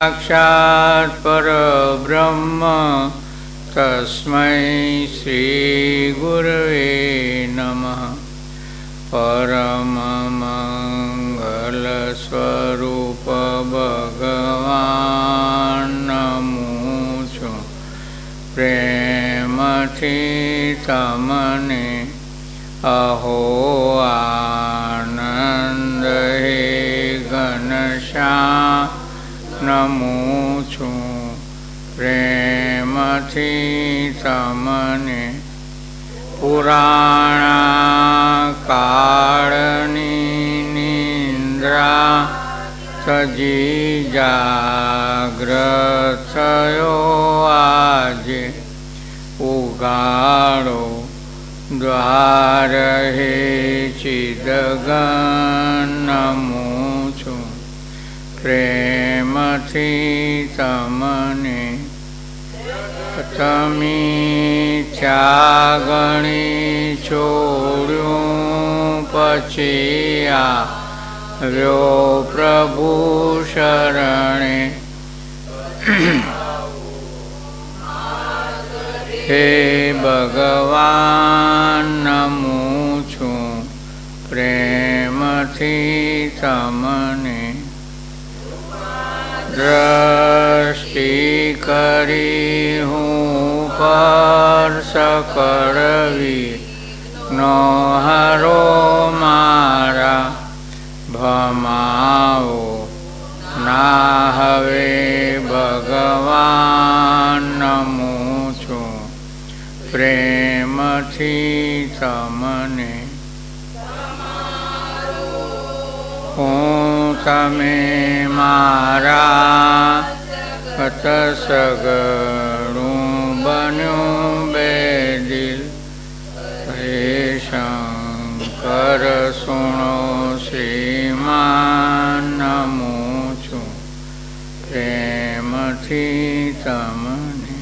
साक्षात् परब्रह्म तस्मै श्री गुरवे नमः। परम मंगल स्वरूप भगवान नमो छुं। प्रेमथी तमने अहो आनंद हे घनश्याम नमो छुं। प्रेमथी तमने पुराणा काळनी निंद्रा तजी जाग्रत थयो आजे। उगाड़ो द्वार हे चिदगन नमो छुं। प्रेमथी तमने तमी त्यागणी छोड्यूं पछी आव्यो प्रभु शरणे। हे भगवान नमो छुं। प्रेमथी तमने दृष्टि करी हूँ परस करवी नो हरो मारा। भमाओ ना हवे भगवान नमो छुं। प्रेमथी तमने हूँ तमे मारा कत सगळुं बन्युं बेदिल। हे शंकर सुनो श्रीमान नमो छुं। प्रेमथी तमने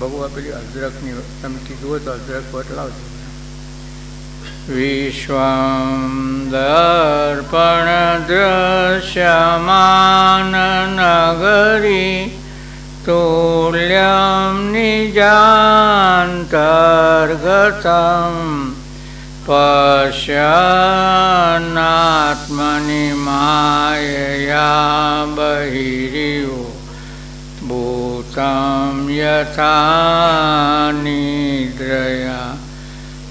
भगवा पेली अजरकनी तमे कीधुं तो अजरक बतलावजो। विश्वं दर्पण दृश्यमान नगरी तुल्यं निजान्तर्गतं। पश्यन्नात्मनि मायया बहिरिव भूतं यथा निद्रया।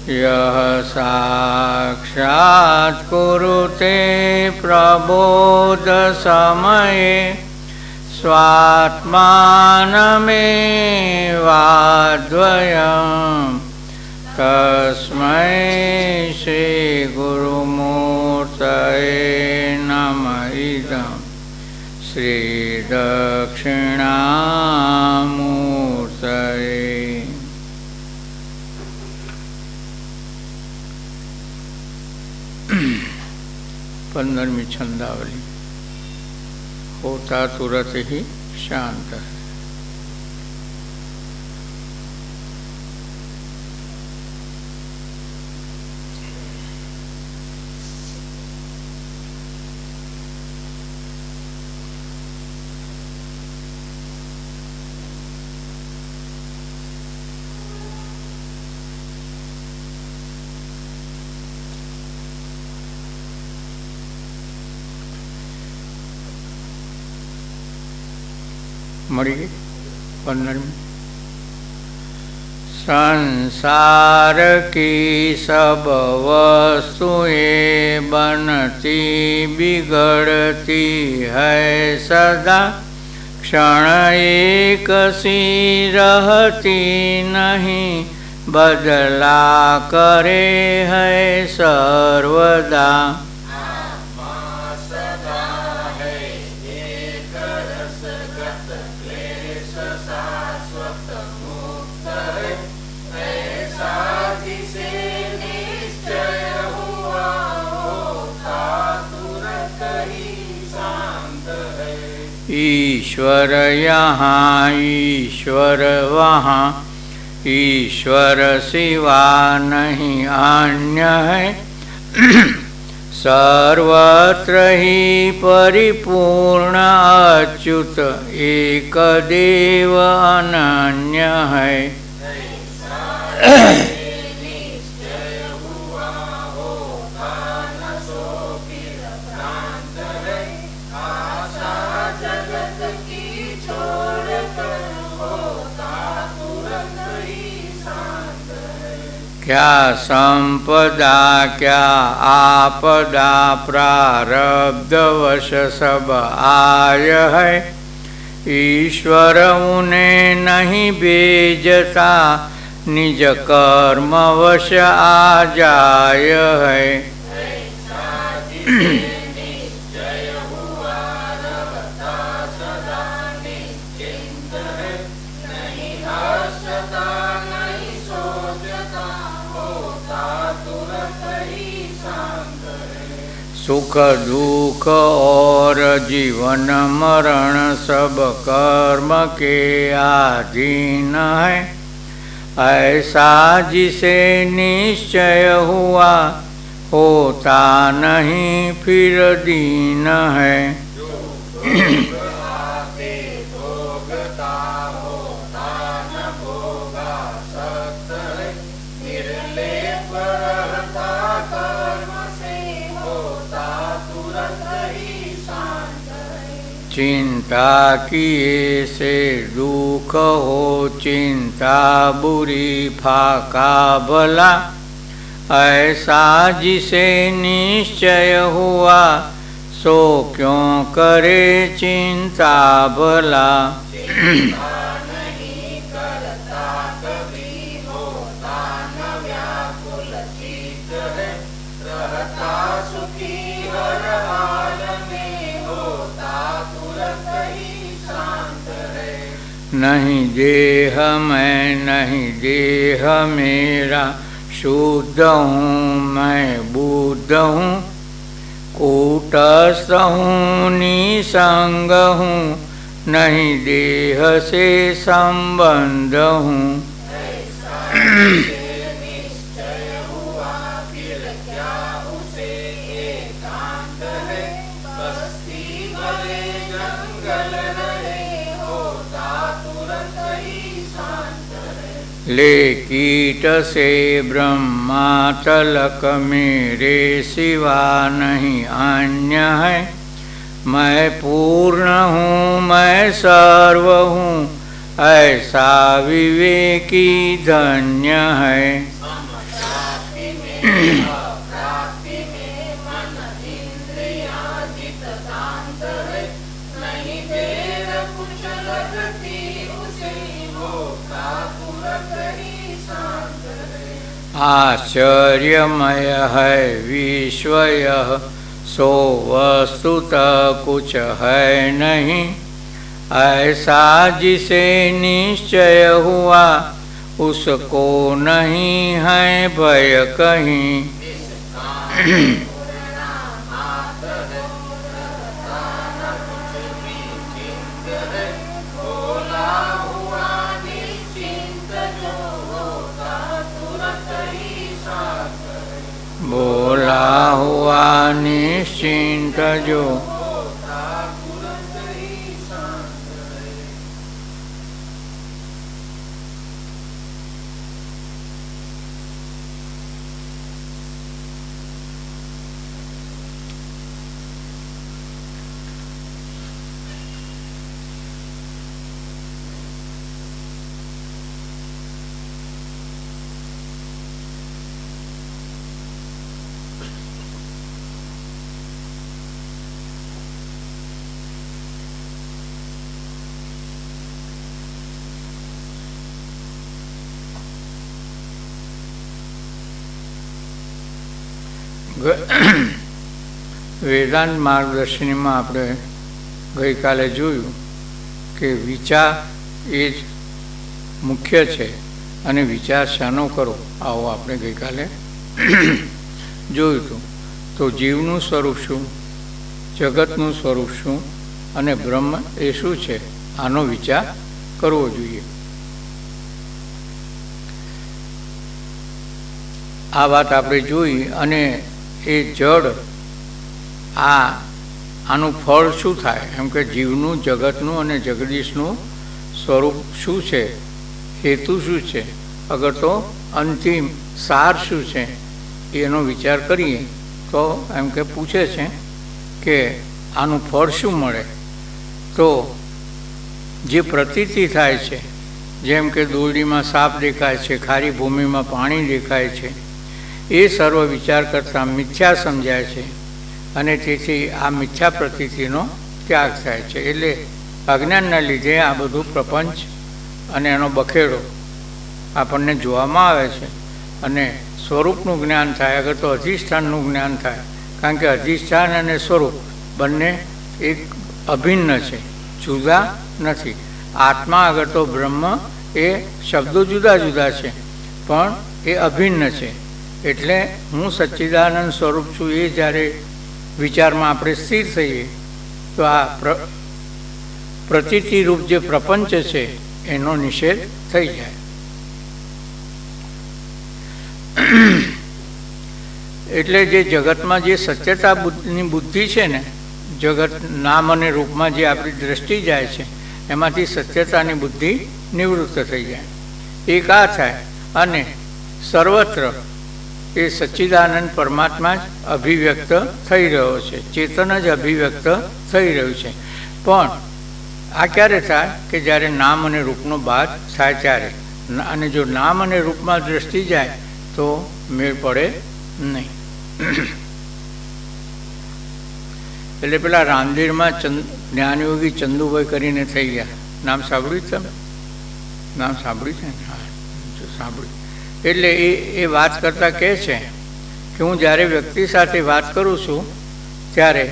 यः साक्षात् कुरुते प्रबोधसमये स्वात्मानमेवाद्वयम्। तस्मै श्रीगुरुमूर्तये नमः इदं श्रीदक्षिणामूर्तये। 15वीं छंदावली। होता तुरत ही शांत है। मरी गई 15वीं। संसार की सब वस्तुएं बनती बिगड़ती है सदा। क्षण एक सी रहती नहीं बदला करे है सर्वदा। ईश्वर यहाँ ईश्वर वहाँ ईश्वर सिवा नहीं अन्य है। सर्वत्र हि परिपूर्ण अच्युत एक देव अनन्य है। क्या संपदा क्या आपदा प्रारब्धवश सब आय है। ईश्वर उन्हें नहीं भेजता निज कर्मवश आ जाय है। सुख दुख और जीवन मरण सब कर्म के अधीन है। ऐसा जिसे निश्चय हुआ होता नहीं फिर दीन है। चिंता किए से दुख हो चिंता बुरी फाका भला। ऐसा जिसे निश्चय हुआ सो क्यों करे चिंता भला। नहीं देह मैं नहीं देह मेरा शुद्ध हूँ मैं बुद्ध हूँ। कूटस्थ हूँ निसंग हूँ नहीं देह से संबंध हूँ। ले कीट से ब्रह्मा तलक मेरे सिवा नहीं अन्य है। मैं पूर्ण हूँ मैं सर्व हूँ ऐसा विवेकी धन्य है। आश्चर्यमय है विश्व यह सो वस्तुतः कुछ है नहीं। ऐसा जिसे निश्चय हुआ उसको नहीं है भय कहीं। बोला हुआ निश्चिंत जो વેદાંત માર્ગદર્શનીમાં આપણે ગઈકાલે જોયું કે વિચાર એ જ મુખ્ય છે અને વિચાર શાનો કરો આવો આપણે ગઈકાલે જોયું હતું. તો જીવનું સ્વરૂપ શું, જગતનું સ્વરૂપ શું અને બ્રહ્મ એ શું છે આનો વિચાર કરવો જોઈએ. આ વાત આપણે જોઈ અને એ જડ આનું ફળ શું થાય, એમ કે જીવનું, જગતનું અને જગદીશનું સ્વરૂપ શું છે, હેતુ શું છે, અગર તો અંતિમ સાર શું છે એનો વિચાર કરીએ તો એમ કે પૂછે છે કે આનું ફળ શું મળે. તો જે પ્રતીતિ થાય છે, જેમ કે દોરડીમાં સાપ દેખાય છે, ખારી ભૂમિમાં પાણી દેખાય છે, એ સર્વ વિચાર કરતાં મિથ્યા સમજાય છે અને તેથી આ મિથ્યા પ્રતીતિનો ત્યાગ થાય છે. એટલે અજ્ઞાનના લીધે આ બધું પ્રપંચ અને એનો બખેડો આપણને જોવામાં આવે છે અને સ્વરૂપનું જ્ઞાન થાય. અગર તો અધિષ્ઠાનનું જ્ઞાન થાય, કારણ કે અધિષ્ઠાન અને સ્વરૂપ બંને એક અભિન્ન છે, જુદા નથી. આત્મા અગર તો બ્રહ્મ એ શબ્દો જુદા જુદા છે પણ એ અભિન્ન છે. એટલે હું સચ્ચિદાનંદ સ્વરૂપ છું એ જ્યારે વિચારમાં આપણે સ્થિર થઈએ તો આ પ્રતીતિરૂપ જે પ્રપંચ છે એનો નિષેધ થઈ જાય. એટલે જે જગતમાં જે સત્યતાની બુદ્ધિ છે ને, જગત નામ અને રૂપમાં જે આપણી દ્રષ્ટિ જાય છે એમાંથી સત્યતાની બુદ્ધિ નિવૃત્ત થઈ જાય. એક આ થાય અને સર્વત્ર એ સચ્ચિદાનંદ પરમાત્મા જ અભિવ્યક્ત થઈ રહ્યો છે, ચેતન જ અભિવ્યક્ત થઈ રહ્યું છે. પણ આ ક્યારે થાય કે જ્યારે નામ અને રૂપનો બાદ થાય ત્યારે. અને જો નામ અને રૂપમાં દ્રષ્ટિ જાય તો મેળ પડે નહીં. એટલે પેલા રાંદેરમાં જ્ઞાનયોગી ચંદુભાઈ કરીને થઈ ગયા. નામ સાંભળ્યું તમે? નામ સાંભળ્યું છે ને? હા, સાંભળ્યું. એટલે એ વાત કરતાં કહે છે કે હું જ્યારે વ્યક્તિ સાથે વાત કરું છું ત્યારે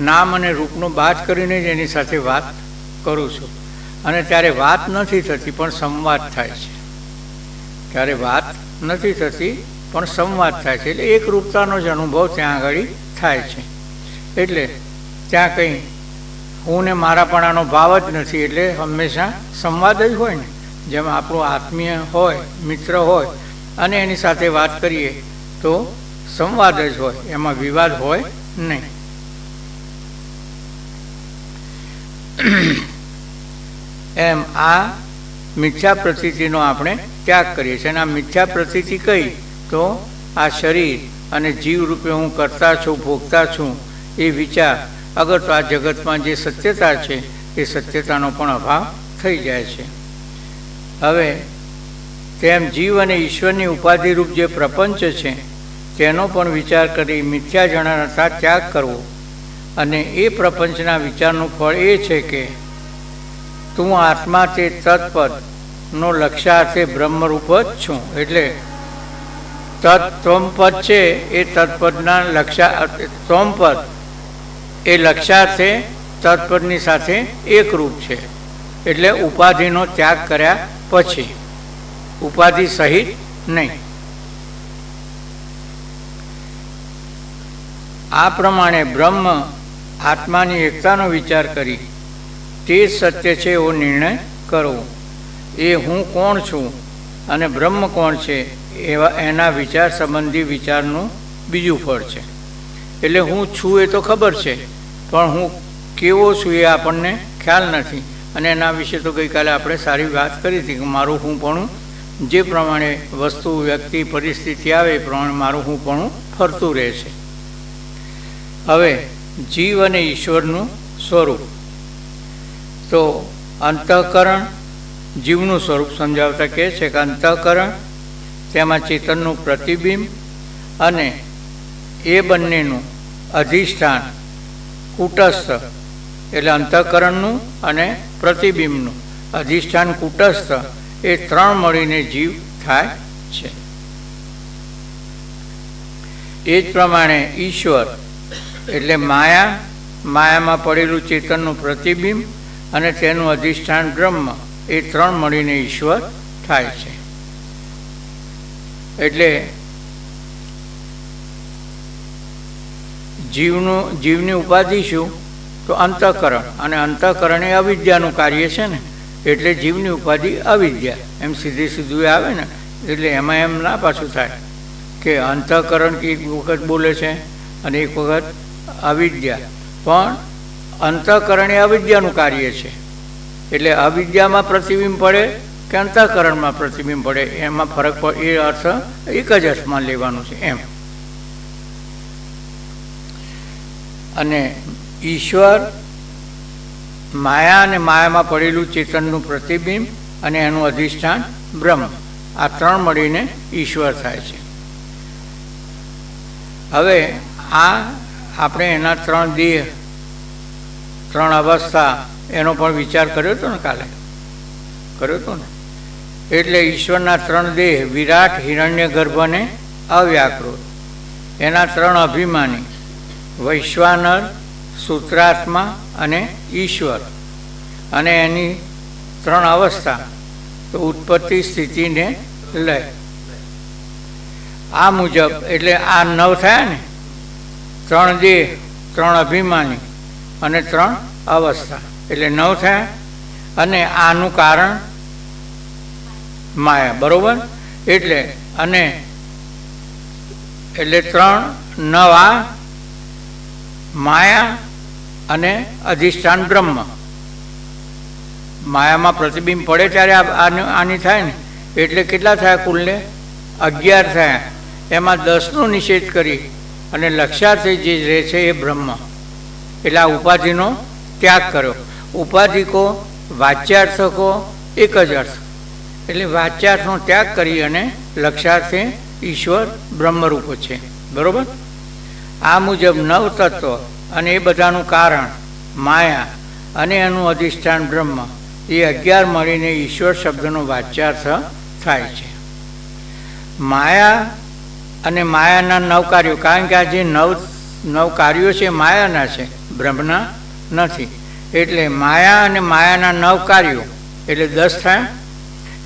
નામ અને રૂપનો બાદ કરીને જ એની સાથે વાત કરું છું અને ત્યારે વાત નથી થતી પણ સંવાદ થાય છે. ત્યારે વાત નથી થતી પણ સંવાદ થાય છે. એટલે એક રૂપતાનો જ અનુભવ ત્યાં આગળ થાય છે. એટલે ત્યાં કંઈ હું ને મારાપણાનો ભાવ જ નથી. એટલે હંમેશા સંવાદ જ હોય ને. જેમ આપણું આત્મીય હોય, મિત્ર હોય અને એની સાથે વાત કરીએ તો સંવાદ જ હોય, એમાં વિવાદ હોય નહીં. એમ આ મિથ્યા પ્રતીતિનો આપણે ત્યાગ કરીએ છીએ. અને આ મિથ્યા પ્રતીતિ કઈ તો આ શરીર અને જીવ રૂપે હું કરતા છું, ભોગતા છું એ વિચાર. અગર તો આ જગતમાં જે સત્યતા છે એ સત્યતાનો પણ અભાવ થઈ જાય છે. હવે તેમ જીવ અને ઈશ્વરની ઉપાધિરૂપ જે પ્રપંચ છે તેનો પણ વિચાર કરી મિથ્યા જણાતા ત્યાગ કરવો. અને એ પ્રપંચના વિચારનું ફળ એ છે કે તું આત્મા તે તત્પદનો લક્ષ્યાર્થે બ્રહ્મરૂપ જ છું. એટલે તત્ત્વમપદ છે એ તત્પદના ત્વમપદ એ લક્ષ્યાર્થે તત્પદની સાથે એકરૂપ છે. એટલે ઉપાધિનો ત્યાગ કર્યા પછી, ઉપાધિ સહિત નહીં. આ પ્રમાણે બ્રહ્મ આત્માની એકતાનો વિચાર કરી તે સત્ય છે એવો નિર્ણય કરવો. એ હું કોણ છું અને બ્રહ્મ કોણ છે એના વિચાર સંબંધી વિચારનું બીજું ફળ છે. એટલે હું છું એ તો ખબર છે પણ હું કેવો છું એ આપણને ખ્યાલ નથી. અને એના વિશે તો ગઈકાલે આપણે સારી વાત કરી હતી કે મારું હું પણ જે પ્રમાણે વસ્તુ, વ્યક્તિ, પરિસ્થિતિ આવે એ પ્રમાણે મારું હું પણ ફરતું રહે છે. હવે જીવ અને ઈશ્વરનું સ્વરૂપ. તો અંતઃકરણ જીવનું સ્વરૂપ સમજાવતા કહે છે કે અંતઃકરણ તેમાં ચેતનનું પ્રતિબિંબ અને એ બંનેનું અધિષ્ઠાન કુટસ્થ. એટલે અંતઃકરણનું અને પ્રતિબિંબનું અધિષ્ઠાન કુટસ્થ એ ત્રણ મળીને જીવ થાય છે. એ જ પ્રમાણે ઈશ્વર એટલે માયામાં પડેલું ચેતનનું પ્રતિબિંબ અને તેનું અધિષ્ઠાન બ્રહ્મ એ ત્રણ મળીને ઈશ્વર થાય છે. એટલે જીવની ઉપાધિ શું તો અંતઃકરણ. અને અંતઃકરણ એ અવિદ્યાનું કાર્ય છે ને, એટલે જીવની ઉપાધિ અવિદ્યા. એમ સીધું આવે ને. એટલે એમાં એમ ના પાછું થાય કે અંતઃકરણ એક વખત બોલે છે અને એક વખત અવિદ્યા. પણ અંતઃકરણ એ અવિદ્યાનું કાર્ય છે, એટલે અવિદ્યામાં પ્રતિબિંબ પડે કે અંતઃકરણમાં પ્રતિબિંબ પડે એમાં ફરક પડે, એ અર્થ એક જ અર્થમાં લેવાનું છે એમ. અને ઈશ્વર માયા અને માયામાં પડેલું ચેતનનું પ્રતિબિંબ અને એનું અધિષ્ઠાન બ્રહ્મ, આ ત્રણ મળીને ઈશ્વર થાય છે. હવે આ આપણે એના ત્રણ દેહ, ત્રણ અવસ્થા એનો પણ વિચાર કર્યો હતો ને, કાલે કર્યો હતો ને. એટલે ઈશ્વરના ત્રણ દેહ, વિરાટ, હિરણ્ય ગર્ભ અને અવ્યાકૃત, એના ત્રણ અભિમાની, વૈશ્વાનર, સૂત્રાત્મા અને ઈશ્વર, અને એની ત્રણ અવસ્થા, તો ઉત્પત્તિ, સ્થિતિને લય. આ મુજબ એટલે આ 9 થયા ને, ત્રણ દેહ, ત્રણ અભિમાની અને ત્રણ અવસ્થા, એટલે 9 થયા. અને આનું કારણ માયા, બરોબર. એટલે અને એટલે 3 9 માયા અને અધિષ્ઠાન બ્રહ્મ. માયામાં પ્રતિબિંબ પડે ત્યારે આની થાય ને, એટલે કેટલા થયા કુલને? 11 થયા. એમાં 10નો નિષેધ કરી અને લક્ષ્યાર્થ જે રહે છે એ બ્રહ્મ. એટલે આ ઉપાધિનો ત્યાગ કર્યો. ઉપાધિકો, વાચ્યાર્થકો એક જ અર્થ, એટલે વાચ્યાર્થનો ત્યાગ કરી અને લક્ષ્યાર્થે ઈશ્વર બ્રહ્મરૂપ છે, બરોબર. આ મુજબ 9 તત્વ અને એ બધાનું કારણ માયા અને એનું અધિષ્ઠાન બ્રહ્મ, એ 11 મળીને ઈશ્વર શબ્દનો વાચ્યાર્થ થાય છે. માયા અને માયાના 9 કાર્યો, કારણ કે આ જે 9 કાર્યો છે માયાના છે, બ્રહ્મના નથી. એટલે માયા અને માયાના 9 કાર્યો એટલે 10 થયા.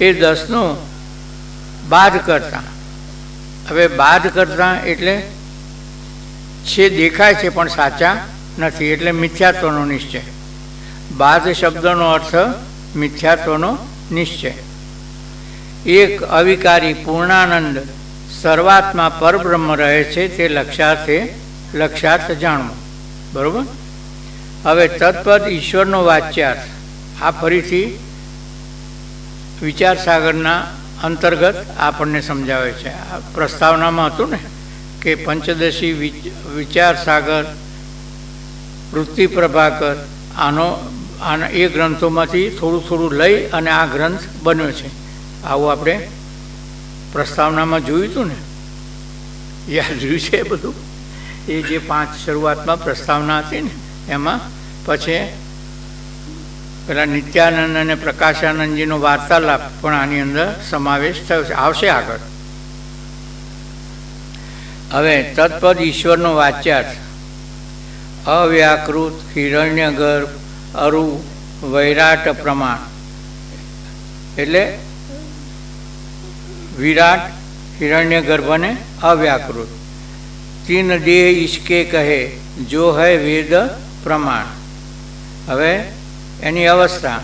એ 10નું બાદ કરતા, હવે બાદ કરતા એટલે છે દેખાય છે પણ સાચા નથી, એટલે મિથ્યાત્વનો નિશ્ચય. બાદ શબ્દનો અર્થ મિથ્યાત્વનો નિશ્ચય. એક અવિકારી પૂર્ણાનંદ સર્વાત્મા પરબ્રહ્મ રહે છે, તે લક્ષ્યાર્થ જાણવું, બરોબર. હવે તત્પદ ઈશ્વરનો વાચ્યાર્થ, આ ફરીથી વિચાર સાગરના અંતર્ગત આપણને સમજાવે છે. આ પ્રસ્તાવનામાં હતું ને કે પંચદશી વિચાર સાગર, વૃત્તિ પ્રભાકર, આના એ ગ્રંથોમાંથી થોડું લઈ અને આ ગ્રંથ બન્યો છે. આવું આપણે પ્રસ્તાવનામાં જોયું હતું ને, યાદ રહ્યું છે એ બધું. એ જે 5 શરૂઆતમાં પ્રસ્તાવના હતી ને, એમાં પછી પેલા નિત્યાનંદ અને પ્રકાશાનંદજીનો વાર્તાલાપ પણ આની અંદર સમાવેશ થયો છે, આવશે આગળ. હવે તત્પદ ઈશ્વરનો વાચ્યાર્થ, અવ્યાકૃત, હિરણ્યગર્ભ, અરુ, વૈરાટ પ્રમાણ, એટલે વિરાટ, હિરણ્યગર્ભ અને અવ્યાકૃત. 3 દેહ ઈશ્કે કહે, જો હૈ વેદ પ્રમાણ. હવે એની અવસ્થા,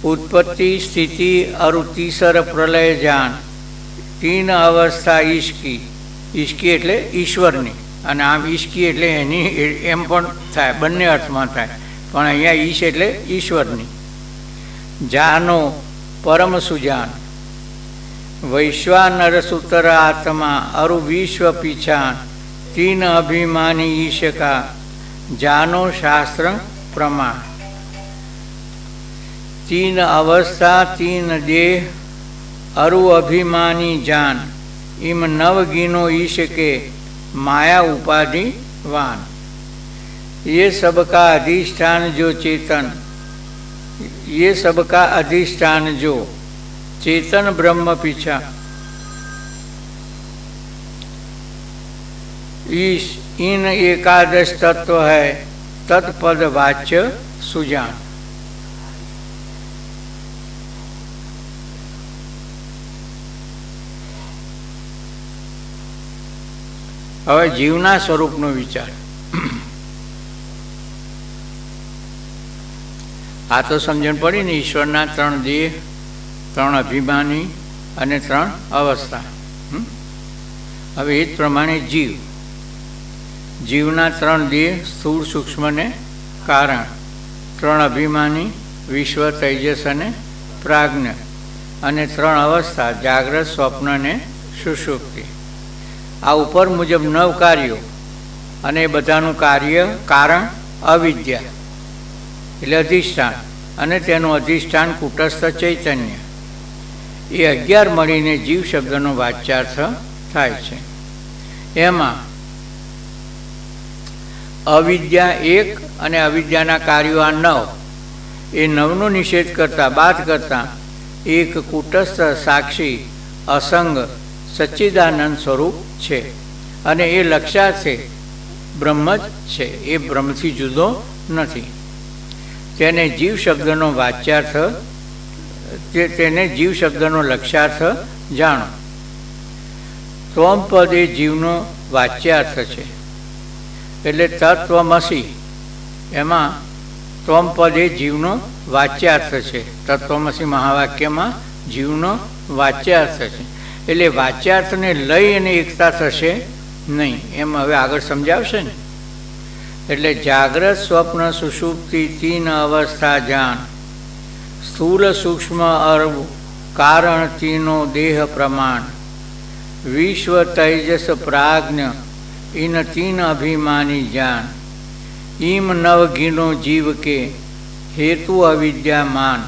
ઉત્પત્તિ, સ્થિતિ, અરુ, તીસર પ્રલય જાન. 3 અવસ્થા ઈશ્કી. ઈશ્કી એટલે ઈશ્વરની, અને આમ ઈશ્કી એટલે એની એમ પણ થાય, બંને અર્થમાં થાય, પણ અહીંયા ઈશ એટલે ઈશ્વરની. જાનો પરમ સુજાન, વૈશ્વાનર સૂત્ર આત્મા, અરુ વિશ્વ પીછાન. 3 અભિમાની ઈશકા, જાનો શાસ્ત્ર પ્રમાણ. 3 અવસ્થા, 3 દેહ, અરુ અભિમાની જાન. इम 9 गिनो ईश के माया उपाधि वान. ये सबका अधिष्ठान जो चेतन, ये सबका अधिष्ठान जो चेतन ब्रह्म पीछा ईश, इन एकादश तत्व है तत्पद वाच्य सुजान. હવે જીવના સ્વરૂપનો વિચાર. આ તો સમજણ પડી ને, ઈશ્વરના 3 દેહ, 3 અભિમાની અને 3 અવસ્થા. હવે એ જ પ્રમાણે જીવ, જીવના 3 દેહ, સ્થૂળ, સૂક્ષ્મ ને કારણ, 3 અભિમાની, વિશ્વ, તૈજસ અને પ્રાજ્ઞ, અને 3 અવસ્થા, જાગ્રત, સ્વપ્ન ને સુષુપ્તિ. આ ઉપર મુજબ 9 કાર્યો, અને એ બધાનું કારણ અવિદ્યા એટલે અધિષ્ઠાન, અને તેનું અધિષ્ઠાન કુટસ્થ ચૈતન્ય. એ 11 મળીને જીવ શબ્દનો વાચ્યાર્થ થાય છે. એમાં અવિદ્યા 1 અને અવિદ્યાના કાર્યો આ 9, એ 9નો નિષેધ કરતા બાદ કરતા એક કુટસ્થ સાક્ષી અસંગ સચ્ચિદાનંદ સ્વરૂપ છે, અને એ લક્ષ્યાર્થે બ્રહ્મ જ છે, એ બ્રહ્મથી જુદો નથી. તેને જીવ શબ્દનો વાચ્યાર્થ, તેને જીવ શબ્દનો લક્ષ્યાર્થ જાણો. ત્વમ પદ એ જીવનો વાચ્યાર્થ છે, એટલે તત્વમસી એમાં ત્વમ પદ એ જીવનો વાચ્યાર્થ છે. તત્વમસી મહાવાક્યમાં જીવનો વાચ્યાર્થ છે, એટલે વાચ્યાર્થને લઈ અને એકતા થશે નહીં, એમ હવે આગળ સમજાવશે ને. એટલે જાગ્રત, સ્વપ્ન, સુષુપ્તિ 3 અવસ્થા જાન, સ્થૂલ, સૂક્ષ્મ, અર્વ, કારણ, તીનો દેહ પ્રમાણ, વિશ્વ, તૈજસ, પ્રાજ્ઞ, इन 3 अभिमानी जान, ईम 9 गिनो जीव के हेतु अविद्यामान,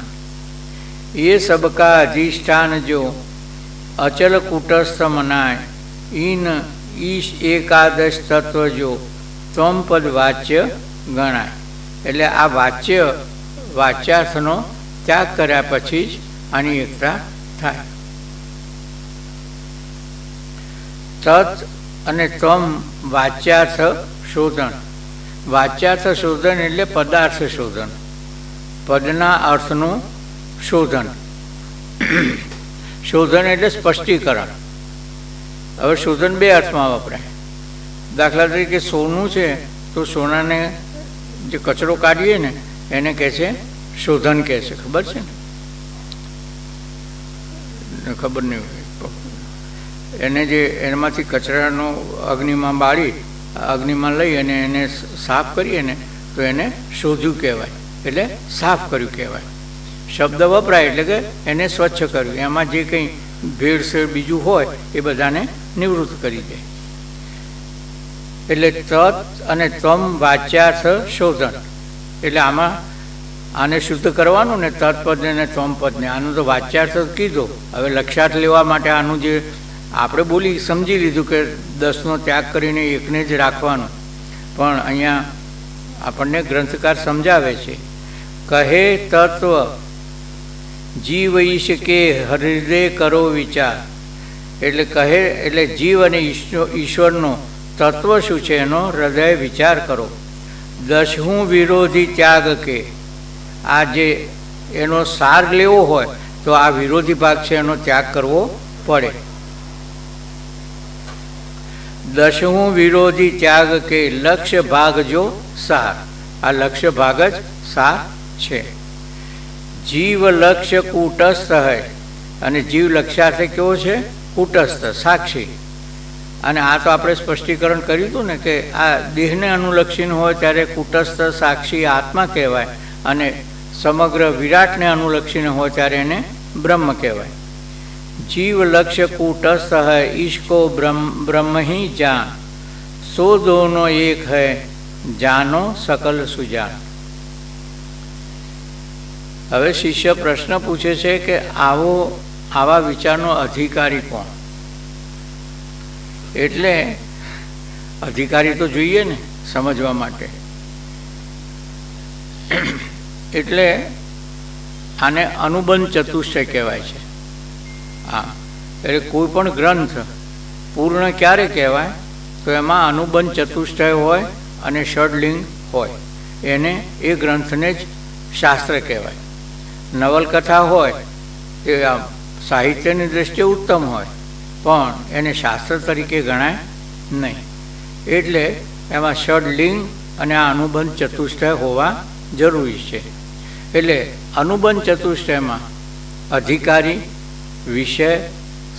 ये सबका अधिष्ठान जो अचल कुटस्थ मनाय, इन ईश एकादश तत्व जो त्वम पद वाच्य गणाय. એટલે આ વાચ્યાર્થનો ત્યાગ કર્યા પછી જ આની એકતા થાય. તત અને ત્વમ વાચ્યાર્થ શોધન. વાચ્યાર્થ શોધન એટલે પદાર્થ શોધન, પદના અર્થનું શોધન. શોધન એટલે સ્પષ્ટીકરણ. હવે શોધન 2 અર્થમાં વપરાય. દાખલા તરીકે સોનું છે તો સોનાને જે કચરો કાઢીએ ને એને કહે છે શોધન કહે છે. ખબર છે ને? ખબર નહીં હોય. એને જે એમાંથી કચરાનો અગ્નિમાં લઈ અને એને સાફ કરીએ ને તો એને શોધ્યું કહેવાય, એટલે સાફ કર્યું કહેવાય. શબ્દ વપરાય એટલે કે એને સ્વચ્છ કર્યું, એમાં જે કંઈ ભેળસેળ બીજું હોય એ બધાને નિવૃત્ત કરી દે. એટલે તત અને ત્વમ વાચ્યાર્થ શોધન, એટલે આને શુદ્ધ કરવાનું ને તત્પદને અને ત્વમપદને. આનું તો વાચ્યાર્થ કીધો. હવે લક્ષ્યાર્થ લેવા માટે આનું જે આપણે સમજી લીધું કે 10નો ત્યાગ કરીને એકને જ રાખવાનું, પણ અહીંયા આપણને ગ્રંથકાર સમજાવે છે. કહે તત્વ જીવ ઈશ કે હૃદય કરો વિચાર, એટલે કહે એટલે જીવ અને ઈશ્વરનો તત્વ શું છે એનો હૃદય વિચાર કરો. 10હું વિરોધી ત્યાગ કે, આ જે એનો સાર લેવો હોય તો આ વિરોધી ભાગ છે એનો ત્યાગ કરવો પડે. 10હું વિરોધી ત્યાગ કે લક્ષ્ય ભાગ જો સાર, આ લક્ષ્ય ભાગ જ સાર છે. જીવ લક્ષ્ય કૂટસ્થ હૈ, અને જીવ લક્ષ્યાર્થ કેવો છે? કૂટસ્થ સાક્ષી. અને આ તો આપણે સ્પષ્ટીકરણ કર્યું હતું ને કે આ દેહને અનુલક્ષીને હોય ત્યારે કૂટસ્થ સાક્ષી આત્મા કહેવાય, અને સમગ્ર વિરાટને અનુલક્ષીને હોય ત્યારે એને બ્રહ્મ કહેવાય. जीव लक्ष्य कूटस्थ है, इसको ब्रह्म ही जान, सो दोनों एक है, जानो सकल सुजान. હવે શિષ્ય પ્રશ્ન પૂછે છે કે આવા વિચારનો અધિકારી કોણ? એટલે અધિકારી તો જોઈએ ને સમજવા માટે. એટલે આને અનુબંધ ચતુષ્ટય કહેવાય છે. હા, એટલે કોઈ પણ ગ્રંથ પૂર્ણ ક્યારે કહેવાય તો એમાં અનુબંધ ચતુષ્ટય હોય અને ષડલિંગ હોય, એને એ ગ્રંથને જ શાસ્ત્ર કહેવાય. નવલકથા હોય એ સાહિત્યની દૃષ્ટિએ ઉત્તમ હોય પણ એને શાસ્ત્ર તરીકે ગણાય નહીં. એટલે એમાં ષડલિંગ અને આ અનુબંધ ચતુષ્ટય હોવા જરૂરી છે. એટલે અનુબંધ ચતુષ્ટયમાં અધિકારી, વિષય,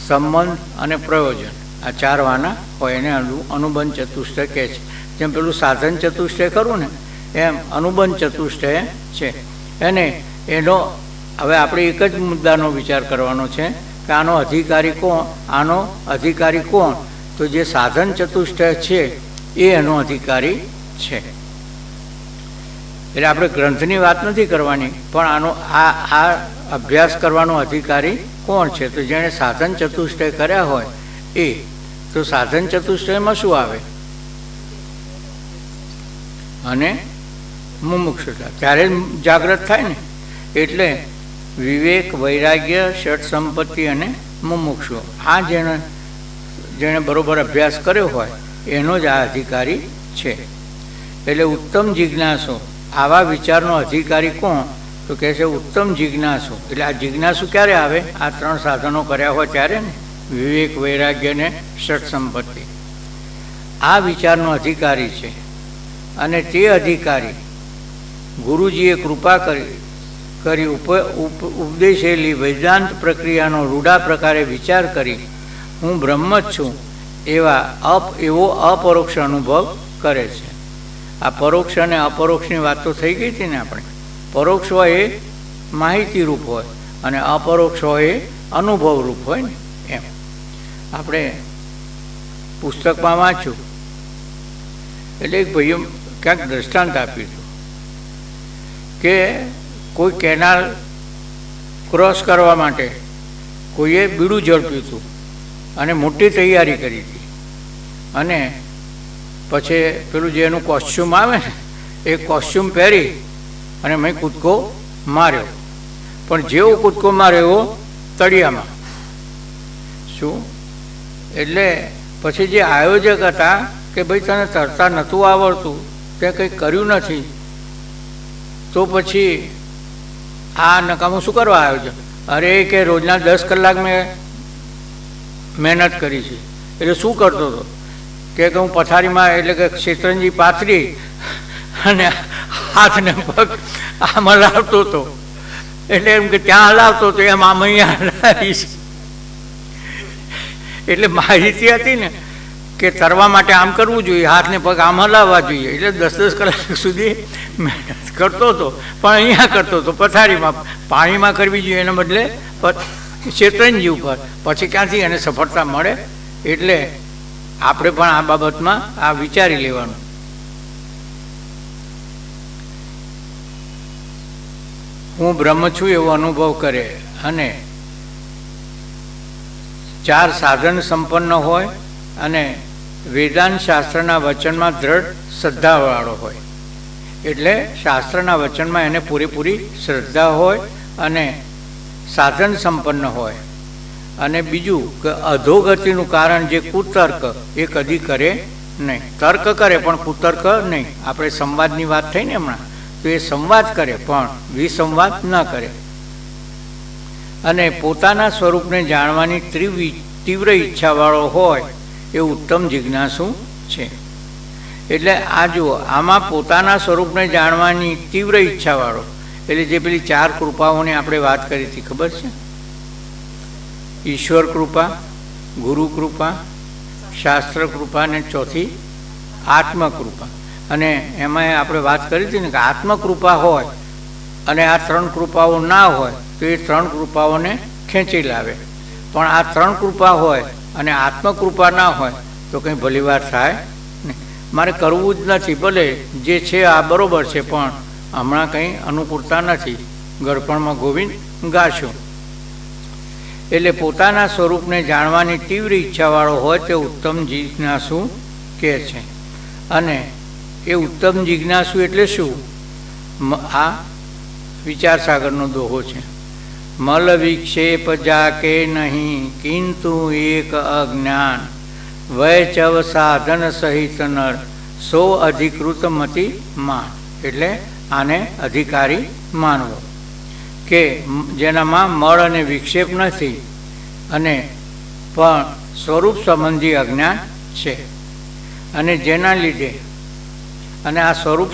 સંબંધ અને પ્રયોજન, આ 4 વાના હોય એને અનુબંધ ચતુષ્ટય કહે છે. જેમ પેલું સાધન ચતુષ્ટય ખરું ને એમ અનુબંધ ચતુષ્ટય છે. અને એનો હવે આપણે એક જ મુદ્દાનો વિચાર કરવાનો છે કે આનો અધિકારી કોણ, આનો અધિકારી કોણ? તો જે સાધન ચતુષ્ટય છે એ એનો અધિકારી છે. એટલે આપણે ગ્રંથની વાત નથી કરવાની, પણ આનો આ અભ્યાસ કરવાનો અધિકારી કોણ છે? તો જેણે સાધન ચતુષ્ટય કર્યા હોય એ. તો સાધન ચતુષ્ટયમાં શું આવે? અને મુમુક્ષુતા, ત્યારે જાગ્રત થાય ને. એટલે વિવેક, વૈરાગ્ય, ષટ સંપત્તિ અને મુમુક્ષુ, આ જેણે બરોબર અભ્યાસ કર્યો હોય એનો જ આ અધિકારી છે. એટલે ઉત્તમ જિજ્ઞાસુ, આવા વિચારનો અધિકારી કોણ? તો કહે છે ઉત્તમ જિજ્ઞાસુ. એટલે આ જિજ્ઞાસુ ક્યારે આવે? આ 3 સાધનો કર્યા હોય ત્યારે ને. વિવેક, વૈરાગ્ય ને ષટ સંપત્તિ, આ વિચારનો અધિકારી છે. અને તે અધિકારી ગુરુજીએ કૃપા કરી ઉપદેશેલી વેદાંત પ્રક્રિયાનો રૂઢા પ્રકારે વિચાર કરી હું બ્રહ્મ જ છું એવો અપરોક્ષ અનુભવ કરે છે. આ પરોક્ષ અને અપરોક્ષની વાત તો થઈ ગઈ હતી ને આપણે. પરોક્ષ હોય એ માહિતી રૂપ હોય અને અપરોક્ષ હોય એ અનુભવ રૂપ હોય ને. એમ આપણે પુસ્તકમાં વાંચ્યું એટલે એક ભાઈએ ક્યાંક દ્રષ્ટાંત આપ્યું હતું કે કોઈ કેનાલ ક્રોસ કરવા માટે કોઈએ બીડું ઝડપ્યું હતું અને મોટી તૈયારી કરી હતી. અને પછી પેલું જે એનું કોસ્ચ્યુમ આવે ને એ કોસ્ચ્યુમ પહેરી અને મેં કૂદકો માર્યો. પણ જેવો કૂદકો માર્યો એવો તળિયામાં. શું? એટલે પછી જે આયોજક હતા કે ભાઈ તને તરતા નહોતું આવડતું, તે કંઈ કર્યું નથી, તો પછી આ નકામું શું કરવા આવ્યો છે? અરે કે રોજના 10 કલાક મેં મહેનત કરી છે. એટલે શું કરતો હતો? કે હું પથારીમાં એટલે કે શેતરંજી પાથરી અને હાથને પગ આમ હલાવતો હતો. એટલે એમ કે ત્યાં હલાવતો હતો એમ આમ અહીંયા હલાવીશ. એટલે માહિતી હતી ને કે તરવા માટે આમ કરવું જોઈએ, હાથને પગ આમ હલાવવા જોઈએ. એટલે 10-10 કલાક સુધી મહેનત કરતો હતો, પણ અહીંયા કરતો હતો પથારીમાં. પાણીમાં કરવી જોઈએ એના બદલે શેતરંજી ઉપર. પછી ક્યાંથી એને સફળતા મળે? એટલે આપણે પણ આ બાબતમાં આ વિચારી લેવાનું. હું બ્રહ્મ છું એવો અનુભવ કરે અને 4 સાધન સંપન્ન હોય અને વેદાંત શાસ્ત્રના વચનમાં દ્રઢ શ્રદ્ધાવાળો હોય. એટલે શાસ્ત્રના વચનમાં એને પૂરેપૂરી શ્રદ્ધા હોય અને સાધન સંપન્ન હોય. અને બીજું કે અધોગતિનું કારણ જે કુતર્ક એ કદી કરે નહીં. તર્ક કરે પણ કુતર્ક નહીં. આપણે સંવાદની વાત થઈ ને હમણાં, તો એ સંવાદ કરે પણ વિસંવાદ ન કરે. અને પોતાના સ્વરૂપને જાણવાની તીવ્ર ઈચ્છાવાળો હોય એ ઉત્તમ જિજ્ઞાસુ છે. એટલે આ જુઓ, આમાં પોતાના સ્વરૂપને જાણવાની તીવ્ર ઈચ્છાવાળો એટલે જે પેલી 4 કૃપાઓની આપણે વાત કરી હતી ખબર છે? ઈશ્વર કૃપા, ગુરુ કૃપા, શાસ્ત્ર કૃપા અને ચોથી આત્મકૃપા. અને એમાં આપણે વાત કરી હતી ને કે આત્મકૃપા હોય અને આ 3 કૃપાઓ ના હોય તો એ 3 કૃપાઓને ખેંચી લાવે. પણ આ 3 કૃપા હોય અને આત્મકૃપા ના હોય તો કંઈ ભલીવાર થાય નહીં. મારે કરવું જ નથી, ભલે જે છે આ બરોબર છે, પણ હમણાં કંઈ અનુકૂળતા નથી, ગળપણમાં ગોવિંદ ગાશું. એટલે પોતાના સ્વરૂપને જાણવાની તીવ્ર ઈચ્છાવાળો હોય તે ઉત્તમ જિજ્ઞાસુ કહે છે. અને એ ઉત્તમ જિજ્ઞાસુ એટલે શું? આ વિચાર સાગરનો દોહો છે. મલ વિક્ષેપ જાકે નહીં કિંતુ એક અજ્ઞાન વૈચવ સાધન સહિત નર સો અધિકૃત મતિ માન. એટલે આને અધિકારી માનવો કે જેનામાં મળ અને વિક્ષેપ નથી અને પણ સ્વરૂપ સંબંધી અજ્ઞાન છે. અને જેના લીધે અને આ સ્વરૂપ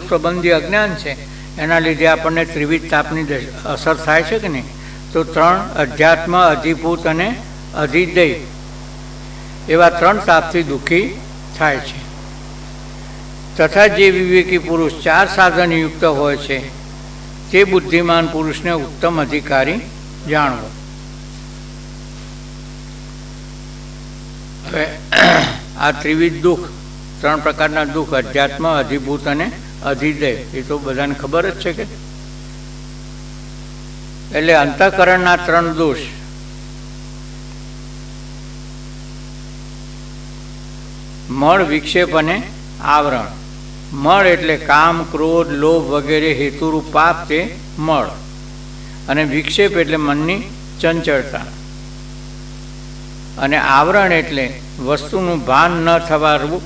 સંબંધી અજ્ઞાન છે એના લીધે આપણને ત્રિવિધ તાપની અસર થાય છે કે નહીં? તો 3 અધ્યાત્મ, અધિભૂત અને અધિદૈવ એવા 3 તાપથી દુઃખી થાય છે. તથા જે વિવેકી પુરુષ 4 સાધન યુક્ત હોય છે તે બુદ્ધિમાન પુરુષને ઉત્તમ અધિકારી જાણવો. હવે આ ત્રિવિધ દુઃખ, 3 પ્રકારના દુઃખ, અધ્યાત્મ, અધિભૂત અને અધિદૈવ, એ તો બધાને ખબર જ છે કે. એટલે અંતઃકરણના 3 દોષ, મળ, વિક્ષેપ અને આવરણ. મળ એટલે કામ, ક્રોધ, લોભ વગેરે હેતુરૂપ પાપ, તે મળ. અને વિક્ષેપ એટલે મનની ચંચળતા. અને આવરણ એટલે વસ્તુનું ભાન ન થવાનું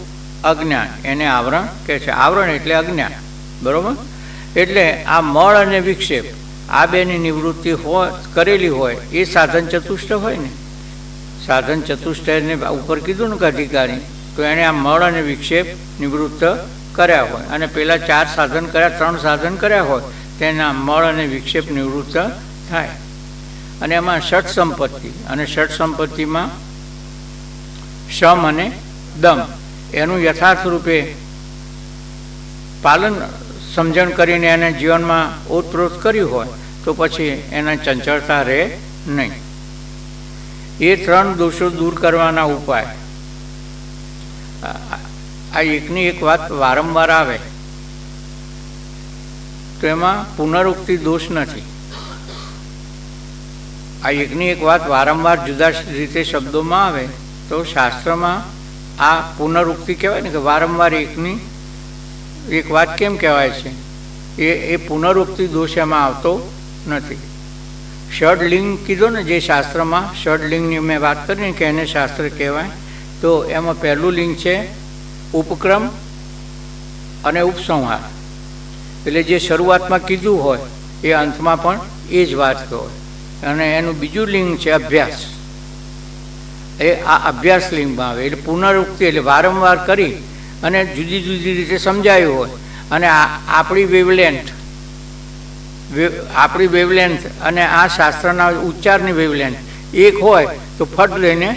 અજ્ઞાન, એને આવરણ કહે છે. આવરણ એટલે અજ્ઞાન, બરોબર. એટલે આ મળ અને વિક્ષેપ આ બેની નિવૃત્તિ કરેલી હોય એ સાધન ચતુષ્ટ હોય ને. સાધન ચતુષ્ટયને ઉપર કીધું ને કે અધિકારી, તો એણે આ મળ અને વિક્ષેપ નિવૃત્ત કર્યા હોય, અને પેલા 4 સાધન કર્યા, 3 સાધન કર્યા હોય, તેના મળ અને વિક્ષેપ નિવૃત્ત થાય. અને એમાં ષટ સંપત્તિ, અને ષટ સંપત્તિમાં શમ અને દમ એનું યથાર્થ રૂપે પાલન સમજણ કરીને એને જીવનમાં ઓતપ્રોત કર્યું હોય તો પછી એના ચંચળતા રહે નહીં. એ 3 દોષો દૂર કરવાના ઉપાય. આ એકની એક વાત વારંવાર આવે તો એમાં પુનરુક્તિ દોષ નથી. આ એકની એક વાત વારંવાર જુદા રીતે શબ્દોમાં આવે તો શાસ્ત્રમાં આ પુનરુક્તિ કહેવાય ને, કે વારંવાર એકની એક વાત કેમ કહેવાય છે, એ પુનરુક્તિ દોષ એમાં આવતો નથી. ષડલિંગ કીધો ને, જે શાસ્ત્રમાં ષડલિંગની મેં વાત કરી કે એને શાસ્ત્ર કહેવાય, તો એમાં પહેલું લિંગ છે ઉપક્રમ અને ઉપસંહાર. એટલે જે શરૂઆતમાં કીધું હોય એ અંતમાં પણ એ જ વાત કહેવાય. અને એનું બીજું લિંગ છે અભ્યાસ, એ આ અભ્યાસ લિંગમાં આવે. એટલે પુનરુક્તિ એટલે વારંવાર કરી અને જુદી જુદી રીતે સમજાયું હોય, અને આપણી વેવલેન્થ અને આ શાસ્ત્રના ઉચ્ચારની વેવલેન્થ એક હોય તો ફટ લઈને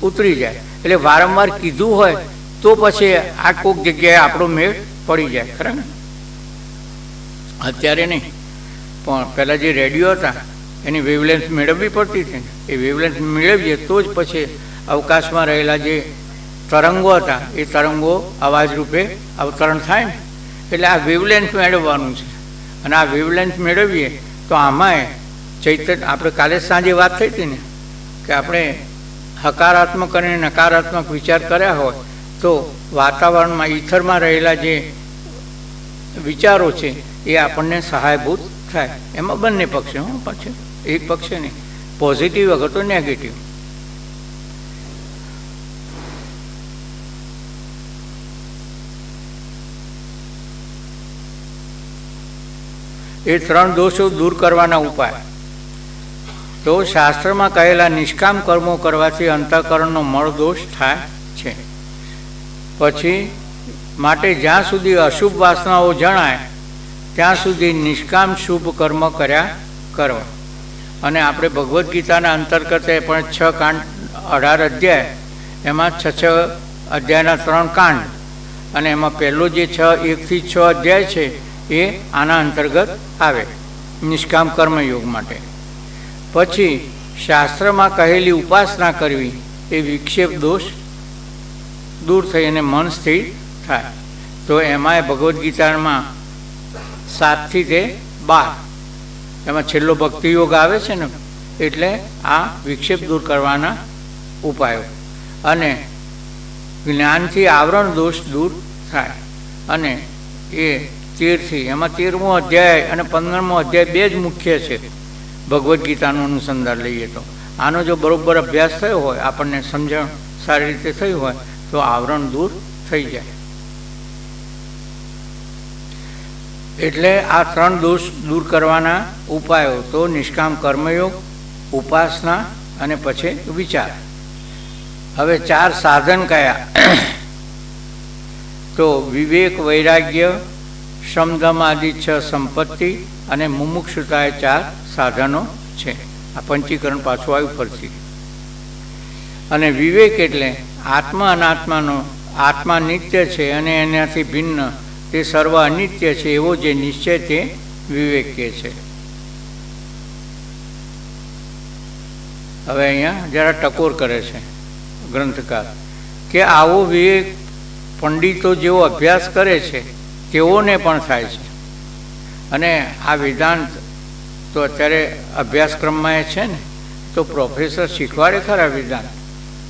ઉતરી જાય. એટલે વારંવાર કીધું હોય તો પછી આ કોઈક જગ્યાએ આપણો મેળ પડી જાય, ખરા ને. અત્યારે નહીં, પણ પહેલાં જે રેડિયો હતા એની વેવલેન્થ મેળવવી પડતી હતી ને, એ વેવલેન્થ મેળવીએ તો જ પછી અવકાશમાં રહેલા જે તરંગો હતા એ તરંગો અવાજ રૂપે અવતરણ થાય ને. એટલે આ વેવલેન્થ મેળવવાનું છે, અને આ વેવલેન્થ મેળવીએ તો આમાંય ચૈતન્ય, આપણે કાલે સાંજે વાત થઈ હતી ને કે આપણે હકારાત્મક અને નકારાત્મક વિચાર કર્યા હોય તો વાતાવરણમાં ઈથરમાં રહેલા જે વિચારો છે એ આપણને સહાયભૂત થાય. એમાં બંને પક્ષે, પાછળ એક પક્ષે નહીં, પોઝિટિવ વગર તો નેગેટિવ. એ 3 દોષો દૂર કરવાના ઉપાય. તો શાસ્ત્રમાં કહેલા નિષ્કામ કર્મો કરવાથી અંતઃકરણનો મળ દોષ થાય છે. પછી માટે જ્યાં સુધી અશુભ વાસનાઓ જણાય ત્યાં સુધી નિષ્કામ શુભ કર્મ કર્યા કરવા. અને આપણે ભગવદ્ ગીતાના અંતર્ગત પણ 6 કાંડ, 18 અધ્યાય, એમાં 6 અધ્યાયના 3 કાંડ, અને એમાં પહેલો જે 1 થી 6 અધ્યાય છે એ આના અંતર્ગત આવે, નિષ્કામ કર્મયોગ માટે. પછી શાસ્ત્રમાં કહેલી ઉપાસના કરવી એ વિક્ષેપ દોષ દૂર થઈ અને મન સ્થિર થાય. તો એમાંય ભગવદ્ ગીતામાં 7 થી તે 12 એમાં છેલ્લો ભક્તિયોગ આવે છે ને, એટલે આ વિક્ષેપ દૂર કરવાના ઉપાયો. અને જ્ઞાનથી આવરણ દોષ દૂર થાય. અને એ 13 થી, એમાં 13મો અધ્યાય અને 15મો અધ્યાય 2 જ મુખ્ય છે ભગવદ્ ગીતાનું અનુસંધાન લઈએ તો. આનો જો બરોબર અભ્યાસ થયો હોય, આપણને સમજણ સારી રીતે થઈ હોય તો આવરણ દૂર થઈ જાય. એટલે આ 3 દોષ દૂર કરવાના ઉપાયો તો નિષ્કામ કર્મયોગ, ઉપાસના અને પછી વિચાર. હવે 4 સાધન કયા? તો વિવેક, વૈરાગ્ય, શમદમ આદિ 6 સંપત્તિ અને મુમુક્ષુતા 4 સાધનો છે. આ પંચીકરણ પાછું આવ્યું ફરતી. અને વિવેક એટલે આત્મા અનાત્માનો આત્મા નિત્ય છે અને એનાથી ભિન્ન તે સર્વ અનિત્ય છે એવો જે નિશ્ચય તે વિવેક કહે છે. હવે અહીંયા જરા ટકોર કરે છે ગ્રંથકાર કે આવો વિવેક પંડિતો જેવો અભ્યાસ કરે છે તેઓને પણ થાય છે. અને આ વેદાંત તો અત્યારે અભ્યાસક્રમમાં એ છે ને, તો પ્રોફેસર શીખવાડે ખરા વેદાંત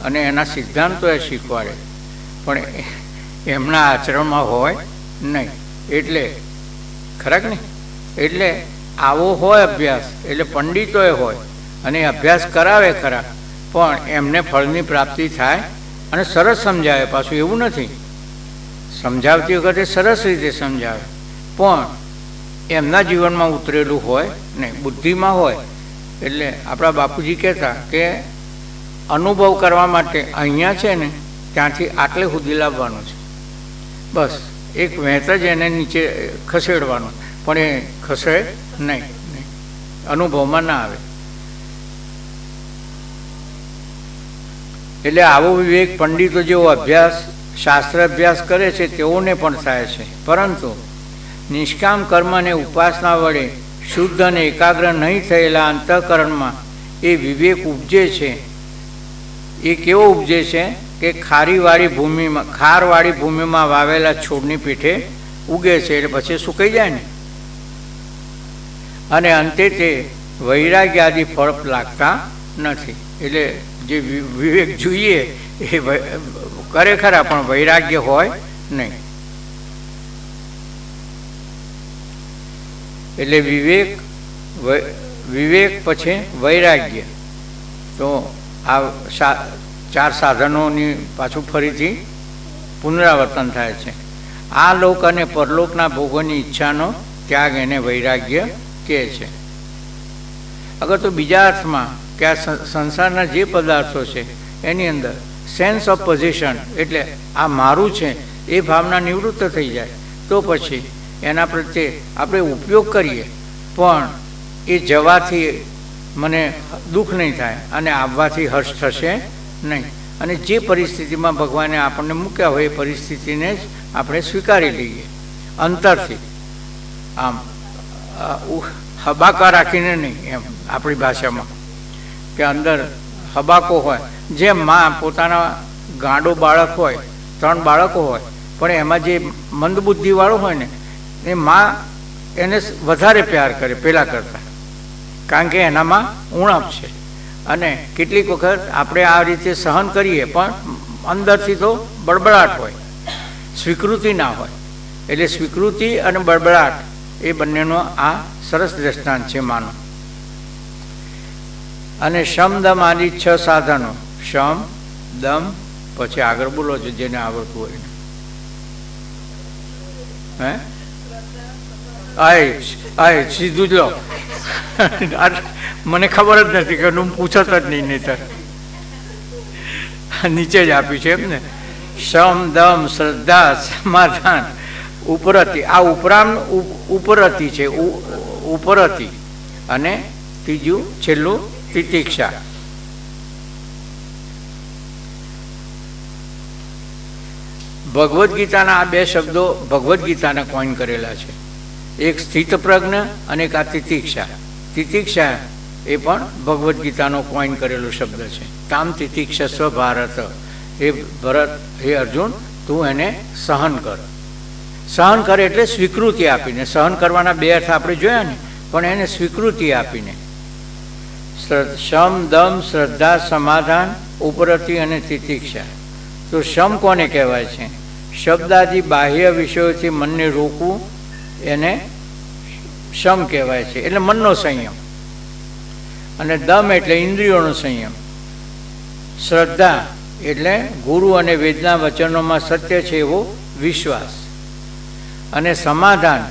અને એના સિદ્ધાંતો એ શીખવાડે, પણ એમના આચરણમાં હોય નહીં. એટલે ખરા કે નહીં? એટલે આવો હોય અભ્યાસ, એટલે પંડિતોએ હોય અને અભ્યાસ કરાવે ખરા, પણ એમને ફળની પ્રાપ્તિ થાય અને સરસ સમજાવે. પાછું એવું નથી, સમજાવતી વખતે સરસ રીતે સમજાવે, પણ એમના જીવનમાં ઉતરેલું હોય નહીં, બુદ્ધિમાં હોય. એટલે આપણા બાપુજી કહેતા કે અનુભવ કરવા માટે અહીંયા છે ને ત્યાંથી આટલે સુધી લાવવાનું છે, બસ એક વહેંચ જ એને નીચે ખસેડવાનું, પણ એ ખસે નહીં, અનુભવમાં ના આવે. એટલે આવો વિવેક પંડિતો જેવો અભ્યાસ શાસ્ત્ર અભ્યાસ કરે છે તેઓને પણ થાય છે, પરંતુ નિષ્કામ કર્મ અને ઉપાસના વડે શુદ્ધ અને એકાગ્ર નહીં થયેલા અંતઃકરણમાં એ વિવેક ઉપજે છે. એ કેવો ઉપજે છે કે ખારીવાળી ભૂમિમાં, ખારવાળી ભૂમિમાં વાવેલા છોડની પીઠે ઉગે છે, એટલે પછી સુકાઈ જાય ને, અને અંતે તે વૈરાગ્ય આદિ ફળ લાગતા નથી. એટલે જે વિવેક જોઈએ એ કરે ખરા, પણ વૈરાગ્ય હોય નહીં. એટલે વિવેક પછી વૈરાગ્ય, તો આ 4 સાધનોની પાછું ફરીથી પુનરાવર્તન થાય છે. આ લોક અને પરલોકના ભોગોની ઈચ્છાનો ત્યાગ એને વૈરાગ્ય કહે છે. અગર તો બીજા અર્થમાં કે આ સંસારના જે પદાર્થો છે એની અંદર સેન્સ ઓફ પોઝિશન, એટલે આ મારું છે એ ભાવના નિવૃત્ત થઈ જાય, તો પછી એના પ્રત્યે આપણે ઉપયોગ કરીએ, પણ એ જવાથી મને દુઃખ નહીં થાય અને આવવાથી હર્ષ થશે નહીં. અને જે પરિસ્થિતિમાં ભગવાને આપણને મૂક્યા હોય એ પરિસ્થિતિને જ આપણે સ્વીકારી લઈએ અંતરથી, આમ હબાકા રાખીને નહીં. એમ આપણી ભાષામાં કે અંદર હબાકો હોય, જેમ માં પોતાના ગાંડો બાળક હોય, 3 બાળકો હોય, પણ એમાં જે મંદબુદ્ધિવાળો હોય ને એ માં એને વધારે પ્યાર કરે પેલા કરતાં, કારણ કે એનામાં ઉણપ છે. અને કેટલીક વખત આપણે આ રીતે સહન કરીએ, પણ અંદરથી તો બળબડાટ હોય, સ્વીકૃતિ ના હોય. એટલે સ્વીકૃતિ અને બળબડાટ એ બંનેનો આ સરસ દ્રષ્ટાંત છે માનો. અને શમ દમ આદિ 6 સાધનો, શમ દમ, પછી આગળ બોલો છો જેને આવડતું હોય ને. હે આય સીધું જ લો, મને ખબર જ નથી કે હું પૂછત જ નહીં, નહીતર નીચે જ આપ્યું છે એમ ને. શમ દમ શ્રદ્ધા સમાધાન ઉપરતિ, આ ઉપરતિ છે, ઉપરતિ. અને ત્રીજું છેલ્લું તિતિક્ષા. ભગવદ્ ગીતાના આ 2 શબ્દો ભગવદ્ ગીતાના કોઈન કરેલા છે, એક સ્થિત પ્રજ્ઞ અને એક આ તિતિક્ષા. તિતિક્ષા એ પણ ભગવદ્ ગીતાનો કોઈન કરેલો શબ્દ છે. તામ તિતિક્ષસ્વ ભારત, હે ભરત, હે અર્જુન, તું એને સહન કર. સહન કરે એટલે સ્વીકૃતિ આપીને. સહન કરવાના 2 અર્થ આપણે જોયા ને, પણ એને સ્વીકૃતિ આપીને. શમ દમ શ્રદ્ધા સમાધાન ઉપરતિ અને તિતિક્ષા. તો શમ કોને કહેવાય છે? શબ્દાદિ બાહ્ય વિષયોથી મનને રોકવું એને શમ કહેવાય છે, એટલે મનનો સંયમ. અને દમ એટલે ઇન્દ્રિયોનો સંયમ. શ્રદ્ધા એટલે ગુરુ અને વેદના વચનોમાં સત્ય છે એવો વિશ્વાસ. અને સમાધાન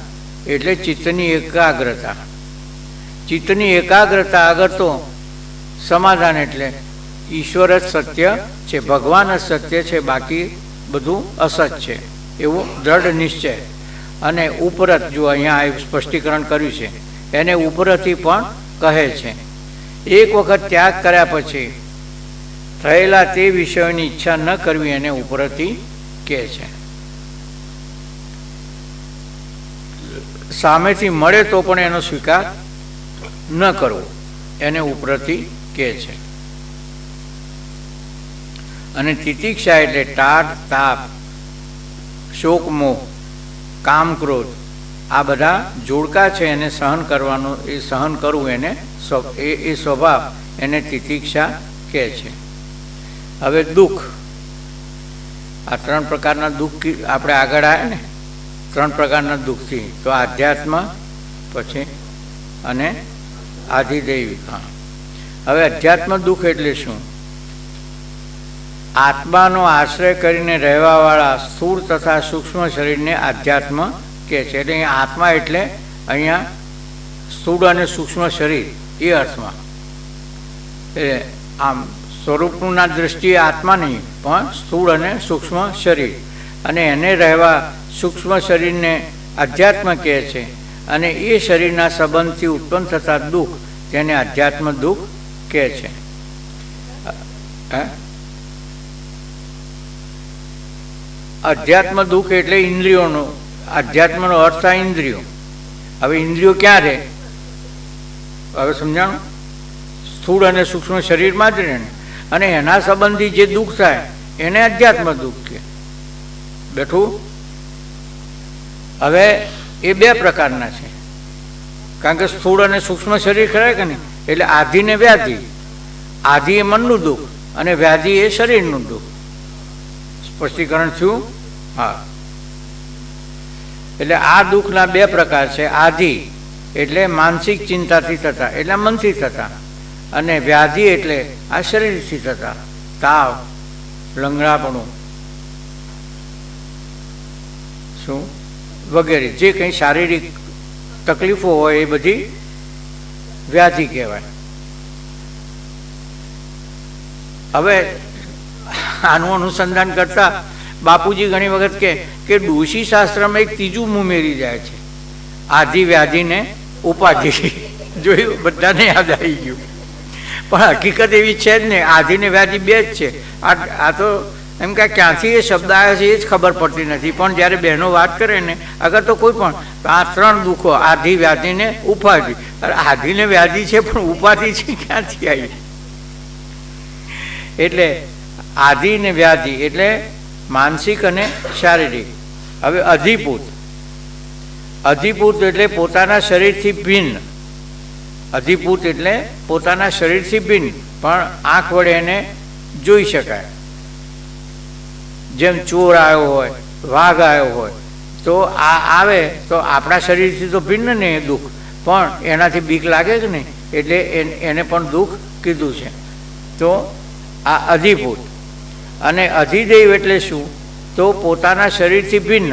એટલે ચિત્તની એકાગ્રતા. ચિત્તની એકાગ્રતા આગળ તો સમાધાન એટલે ઈશ્વર જ સત્ય છે, ભગવાન જ સત્ય છે, બાકી બધું અસત છે એવો દ્રઢ નિશ્ચય. અને ઉપરત, જો અહીંયા સ્પષ્ટીકરણ કર્યું છે, એને ઉપરથી પણ કહે છે. એક વખત ત્યાગ કર્યા પછી થયેલા તે વિષયોની ઈચ્છા ન કરવી એને ઉપરથી કહે છે. સામેથી મળે તો પણ એનો સ્વીકાર ન કરવો એને ઉપરથી કહે છે. અને તિતિક્ષા એટલે ટાઢ, તાપ, શોક, મોહ, કામ, ક્રોધ આ બધા જોડકા છે એને સહન કરવાનો, એ સહન કરવું એને એ સ્વભાવ એને તિતિક્ષા કહે છે. હવે દુઃખ, આ 3 પ્રકારના દુઃખ આપણે આગળ આવ્યા ને, 3 પ્રકારના દુઃખથી, તો આધ્યાત્મ પછી અને આધિદૈવિક. હા, હવે અધ્યાત્મ દુઃખ એટલે શું? આત્માનો આશ્રય કરીને રહેવાવાળા સ્થૂળ તથા સૂક્ષ્મ શરીરને આધ્યાત્મ કહે છે. એટલે અહીંયા આત્મા એટલે અહીંયા સ્થૂળ અને સૂક્ષ્મ શરીર એ અર્થમાં. એટલે આમ સ્વરૂપના દૃષ્ટિએ આત્મા નહીં, પણ સ્થૂળ અને સૂક્ષ્મ શરીર, અને એને રહેવા સૂક્ષ્મ શરીરને અધ્યાત્મ કહે છે. અને એ શરીરના સંબંધથી ઉત્પન્ન થતા દુઃખ તેને અધ્યાત્મ દુઃખ કહે છે. અધ્યાત્મ દુઃખ એટલે ઇન્દ્રિયોનો, અધ્યાત્મનો અર્થ થાય ઇન્દ્રિયો. હવે ઇન્દ્રિયો ક્યાં રહે? હવે સમજાણું? સ્થૂળ અને સૂક્ષ્મ શરીરમાં જ રહે ને, અને એના સંબંધી જે દુઃખ થાય એને અધ્યાત્મ દુઃખ કહે. બેઠું? હવે એ 2 પ્રકારના છે, કારણ કે સ્થૂળ અને સૂક્ષ્મ શરીર ખરા કે નહીં, એટલે આધિ ને વ્યાધિ. આધિ એ મનનું દુઃખ અને વ્યાધિ એ શરીરનું દુઃખ. સ્પષ્ટીકરણ થયું? હા. એટલે આ દુઃખના 2 પ્રકાર છે. આધિ એટલે માનસિક ચિંતાથી થતા, એટલે મનથી થતા, અને વ્યાધિ એટલે આ શરીરથી થતા, તાવ, લંગડાપણું, શું વગેરે જે કંઈ શારીરિક તકલીફો હોય એ બધી વ્યાધિ કહેવાય. હવે આનું અનુસંધાન કરતા બાપુજી ઘણી વખત કહે કે ડોશી શાસ્ત્રમાં એક ત્રીજું ઉમેરી જાય છે, આધિ, વ્યાધિ ને ઉપાધિ. જોયું? બધાને યાદ આવી ગયું. પણ હકીકત એવી છે જ નહીં. આધિ ને વ્યાધિ 2 જ છે. આ તો એમ કે ક્યાંથી એ શબ્દ આવ્યા છે એ જ ખબર પડતી નથી. પણ જ્યારે બહેનો વાત કરે ને, અગર તો કોઈ પણ આ 3 દુઃખો, આધિ, વ્યાધિ ને ઉપાધિ. આધિ ને વ્યાધિ છે પણ ઉપાધિ છે ક્યાંથી આવી? એટલે આધિ ને વ્યાધિ એટલે માનસિક અને શારીરિક. હવે અધિભૂત, અધિભૂત એટલે પોતાના શરીરથી ભિન્ન. અધિભૂત એટલે પોતાના શરીરથી ભિન્ન પણ આંખ વડે એને જોઈ શકાય. જેમ ચોર આવ્યો હોય, વાઘ આવ્યો હોય, તો આ આવે તો આપણા શરીરથી તો ભિન્ન ને એ દુઃખ, પણ એનાથી બીક લાગે કે નહીં, એટલે એને પણ દુઃખ કીધું છે. તો આ અધિભૂત. અને અધિદૈવ એટલે શું? તો પોતાના શરીરથી ભિન્ન.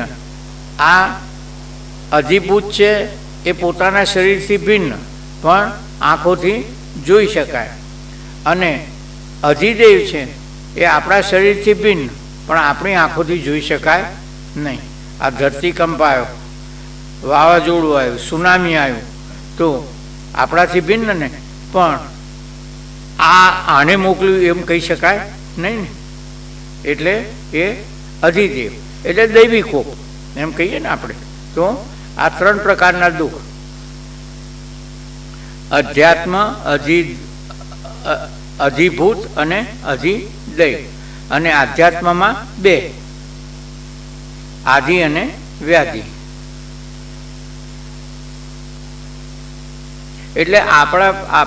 આ અધિભૂત છે એ પોતાના શરીરથી ભિન્ન પણ આંખોથી જોઈ શકાય, અને અધિદૈવ છે એ આપણા શરીરથી ભિન્ન પણ આપણી આંખોથી જોઈ શકાય નહીં. આ ધરતીકંપ આવ્યો, વાવાઝોડું આવ્યું, સુનામી આવ્યું, તો આપણાથી ભિન્ન ને, પણ આને મોકલ્યું એમ કહી શકાય નહીં ને. એટલે એ અધિદેવ એટલે દૈવી કોપ એમ કહીએ ને આપણે. તો આ 3 પ્રકારના દુઃખ, અધ્યાત્મ, અધિભૂત અને અધિદૈવ. અને આધ્યાત્મમાં 2, આધિ અને વ્યાધિ. એટલે આપણા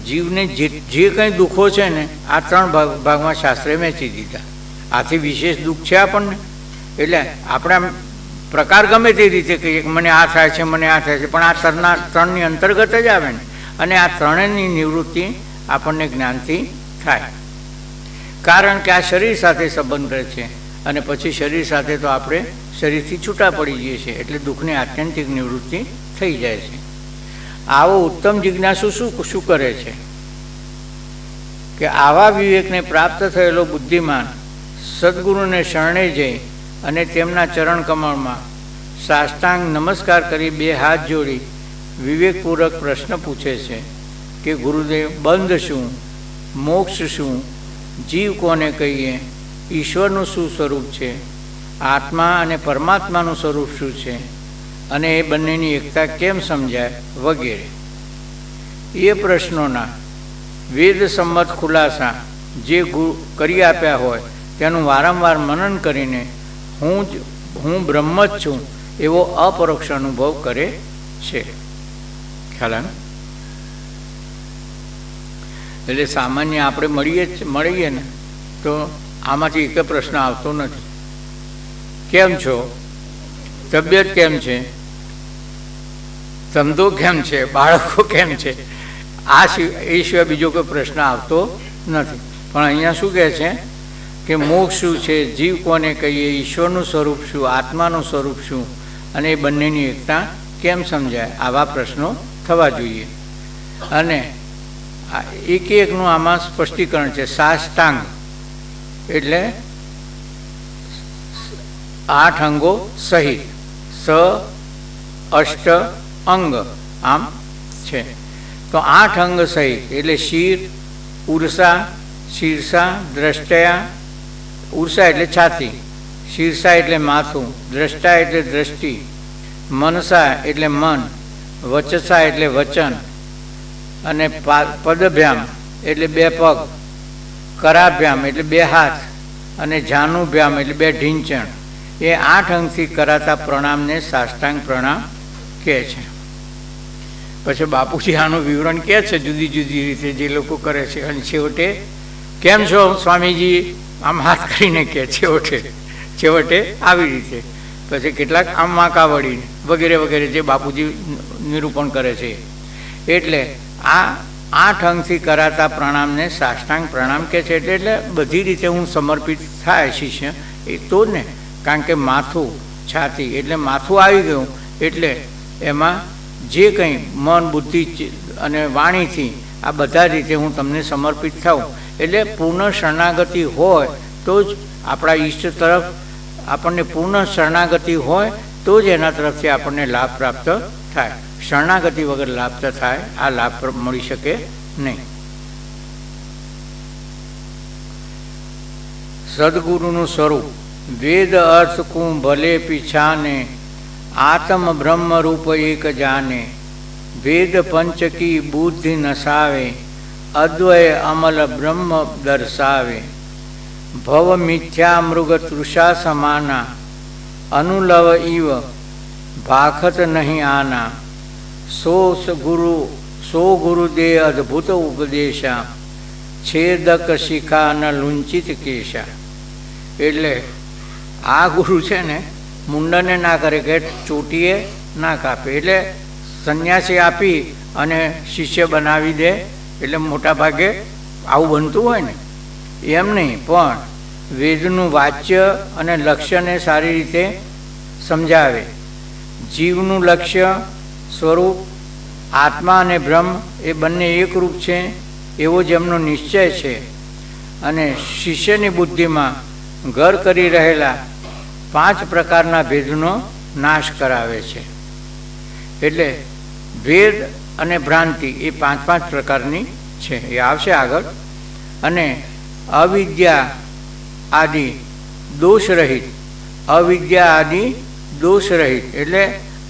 જીવને જે કંઈ દુઃખો છે ને, આ 3 ભાગમાં શાસ્ત્રે વહેંચી દીધા. આથી વિશેષ દુઃખ છે આપણને, એટલે આપણે પ્રકાર ગમે તે રીતે કહીએ કે મને આ થાય છે, મને આ થાય છે, પણ આ 3ની અંતર્ગત જ આવે ને. અને આ 3ની નિવૃત્તિ આપણને જ્ઞાનથી થાય, કારણ કે આ શરીર સાથે સંબંધ રહે છે, અને પછી શરીર સાથે તો આપણે શરીરથી છૂટા પડી જઈએ છીએ, એટલે દુઃખની આત્યંતિક નિવૃત્તિ થઈ જાય છે. આવો ઉત્તમ જિજ્ઞાસુ શું કરે છે કે આવા વિવેકને પ્રાપ્ત થયેલો બુદ્ધિમાન સદગુરુને શરણે જઈ અને તેમના ચરણ કમળમાં સાષ્ટાંગ નમસ્કાર કરી 2 હાથ જોડી વિવેકપૂર્વક પ્રશ્ન પૂછે છે કે ગુરુદેવ, બંધ શું, મોક્ષ શું, જીવ કોને કહીએ, ઈશ્વરનું શું સ્વરૂપ છે, આત્મા અને પરમાત્માનું સ્વરૂપ શું છે અને એ બંનેની એકતા કેમ સમજાય વગેરે એ પ્રશ્નોના વેદ સંમત ખુલાસા જે કરી આપ્યા હોય તેનું વારંવાર મનન કરીને હું બ્રહ્મ જ છું એવો અપરોક્ષ અનુભવ કરે છે. ખ્યાલ આવે? એટલે સામાન્ય આપણે મળીએ ને તો આમાંથી એક પ્રશ્ન આવતો નથી. કેમ છો? તબિયત કેમ છે? ધંધો કેમ છે? બાળકો કેમ છે? એ સિવાય બીજો કોઈ પ્રશ્ન આવતો નથી. પણ અહીંયા શું કહે છે કે મોક્ષ શું છે, જીવ કોને કહીએ, ઈશ્વરનું સ્વરૂપ શું, આત્માનું સ્વરૂપ શું અને એ બંનેની એકતા કેમ સમજાય, આવા પ્રશ્નો થવા જોઈએ. અને એક એકનું આમાં સ્પષ્ટીકરણ છે. સાષ્ટાંગ એટલે 8 અંગો સહિત, અષ્ટ અંગ આમ છે. તો 8 અંગ સહિત એટલે શિર, ઉર્સા, શીર્ષા, દ્રષ્ટયા. ઉર્સા એટલે છાતી, શીર્ષા એટલે માથું, દ્રષ્ટા એટલે દ્રષ્ટિ, મનસા એટલે મન, વચસા એટલે વચન, અને પદભ્યામ એટલે 2 પગ, કરાભ્યામ એટલે 2 હાથ, અને જાનુભ્યામ એટલે 2 ઢીંચણ. એ 8 અંગથી કરાતા પ્રણામને સાષ્ટાંગ પ્રણામ કહે છે. પછી બાપુજી આનું વિવરણ કહે છે જુદી જુદી રીતે જે લોકો કરે છે. અને છેવટે કેમ છો સ્વામીજી આમ હાથ કરીને કહે છેવટે આવી રીતે. પછી કેટલાક આમ માકા વળીને વગેરે વગેરે જે બાપુજી નિરૂપણ કરે છે. એટલે આ 8 અંગથી કરાતા પ્રણામને સાષ્ટાંગ પ્રણામ કહે છે. એટલે બધી રીતે હું સમર્પિત થાય શિષ્ય એ તો ને, કારણ કે માથું, છાતી એટલે માથું આવી ગયું એટલે એમાં જે કંઈ મન, બુદ્ધિ અને વાણીથી આ બધા રીતે હું તમને સમર્પિત થાઉં. એટલે પૂર્ણ શરણાગતિ હોય તો જ આપણા ઈષ્ટ તરફ આપણને પૂર્ણ શરણાગતિ હોય તો જ એના તરફથી આપણને લાભ પ્રાપ્ત થાય. શરણાગતિ વગર લાભ થાય આ લાભ મળી શકે નહીં. સદગુરુનું સ્વરૂપ વેદ અર્થ કું ભલે પીછાને, આત્મ બ્રહ્મ રૂપ એક જાને, વેદ પંચકી બુદ્ધિ નસાવે, અદ્વય અમલ બ્રહ્મ દર્શાવે, ભવ મિથ્યા મૃગ તૃષા સમાના, અનુલવ ઇવ ભાખત નહીં આના, સો ગુરુદે અદ્ભુત ઉપદેશા, છેદક શિખા ન લુંચિત કેશા. એટલે આ ગુરુ છે ને મુંડને ના કરે કે ચોટીએ ના કાપે. એટલે સંન્યાસી આપી અને શિષ્ય બનાવી દે એટલે મોટા ભાગે આવું બનતું હોય ને એમ નહીં, પણ વેદનું વાચ્ય અને લક્ષ્યને સારી રીતે સમજાવે. જીવનું લક્ષ્ય સ્વરૂપ આત્મા અને બ્રહ્મ એ બંને એકરૂપ છે એવો જેમનો નિશ્ચય છે, અને શિષ્યની બુદ્ધિમાં ઘર કરી રહેલા 5 પ્રકારના ભેદનો નાશ કરાવે છે. એટલે ભેદ અને ભ્રાંતિ એ 5 પ્રકારની છે, એ આવશે આગળ. અને અવિદ્યા આદિ દોષ રહિત, અવિદ્યા આદિ દોષ રહિત એટલે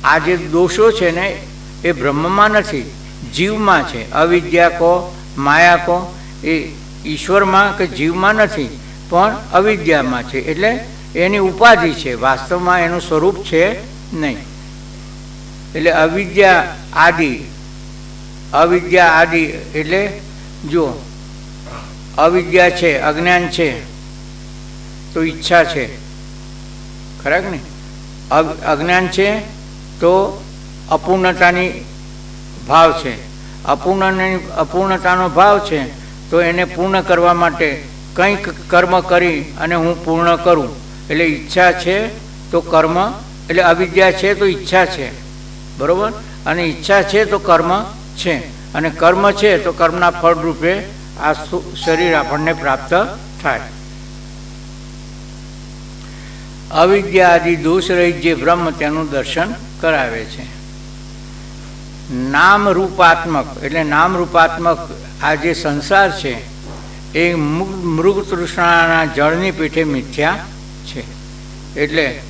આ જે દોષો છે ને એ બ્રહ્મમાં નથી, જીવમાં છે. અવિદ્યા કહો, માયા કહો, એ ઈશ્વરમાં કે જીવમાં નથી પણ અવિદ્યામાં છે. એટલે એની ઉપાધિ છે, વાસ્તવમાં એનું સ્વરૂપ છે નહીં. એટલે અવિદ્યા આદિ એટલે જો અવિદ્યા છે, અજ્ઞાન છે તો ઈચ્છા છે, ખરા કે નહીં? અજ્ઞાન છે તો અપૂર્ણતાની ભાવ છે, અપૂર્ણતાનો ભાવ છે તો એને પૂર્ણ કરવા માટે કંઈક કર્મ કરી અને હું પૂર્ણ કરું. એટલે ઈચ્છા છે તો કર્મ, એટલે અવિદ્યા છે તો ઈચ્છા છે, બરાબર? અને ઈચ્છા છે તો કર્મ છે, અને કર્મ છે તો કર્મના ફળ રૂપે આ શરીર આપણને પ્રાપ્ત થાય. અવિદ્યા આદિ દોષ રહિત જે બ્રહ્મ તેનું દર્શન કરાવે છે. નામ રૂપાત્મક એટલે નામ રૂપાત્મક આ જે સંસાર છે એ મૃગ તૃષ્ણાના જળની પીઠે મિથ્યા છે. એટલે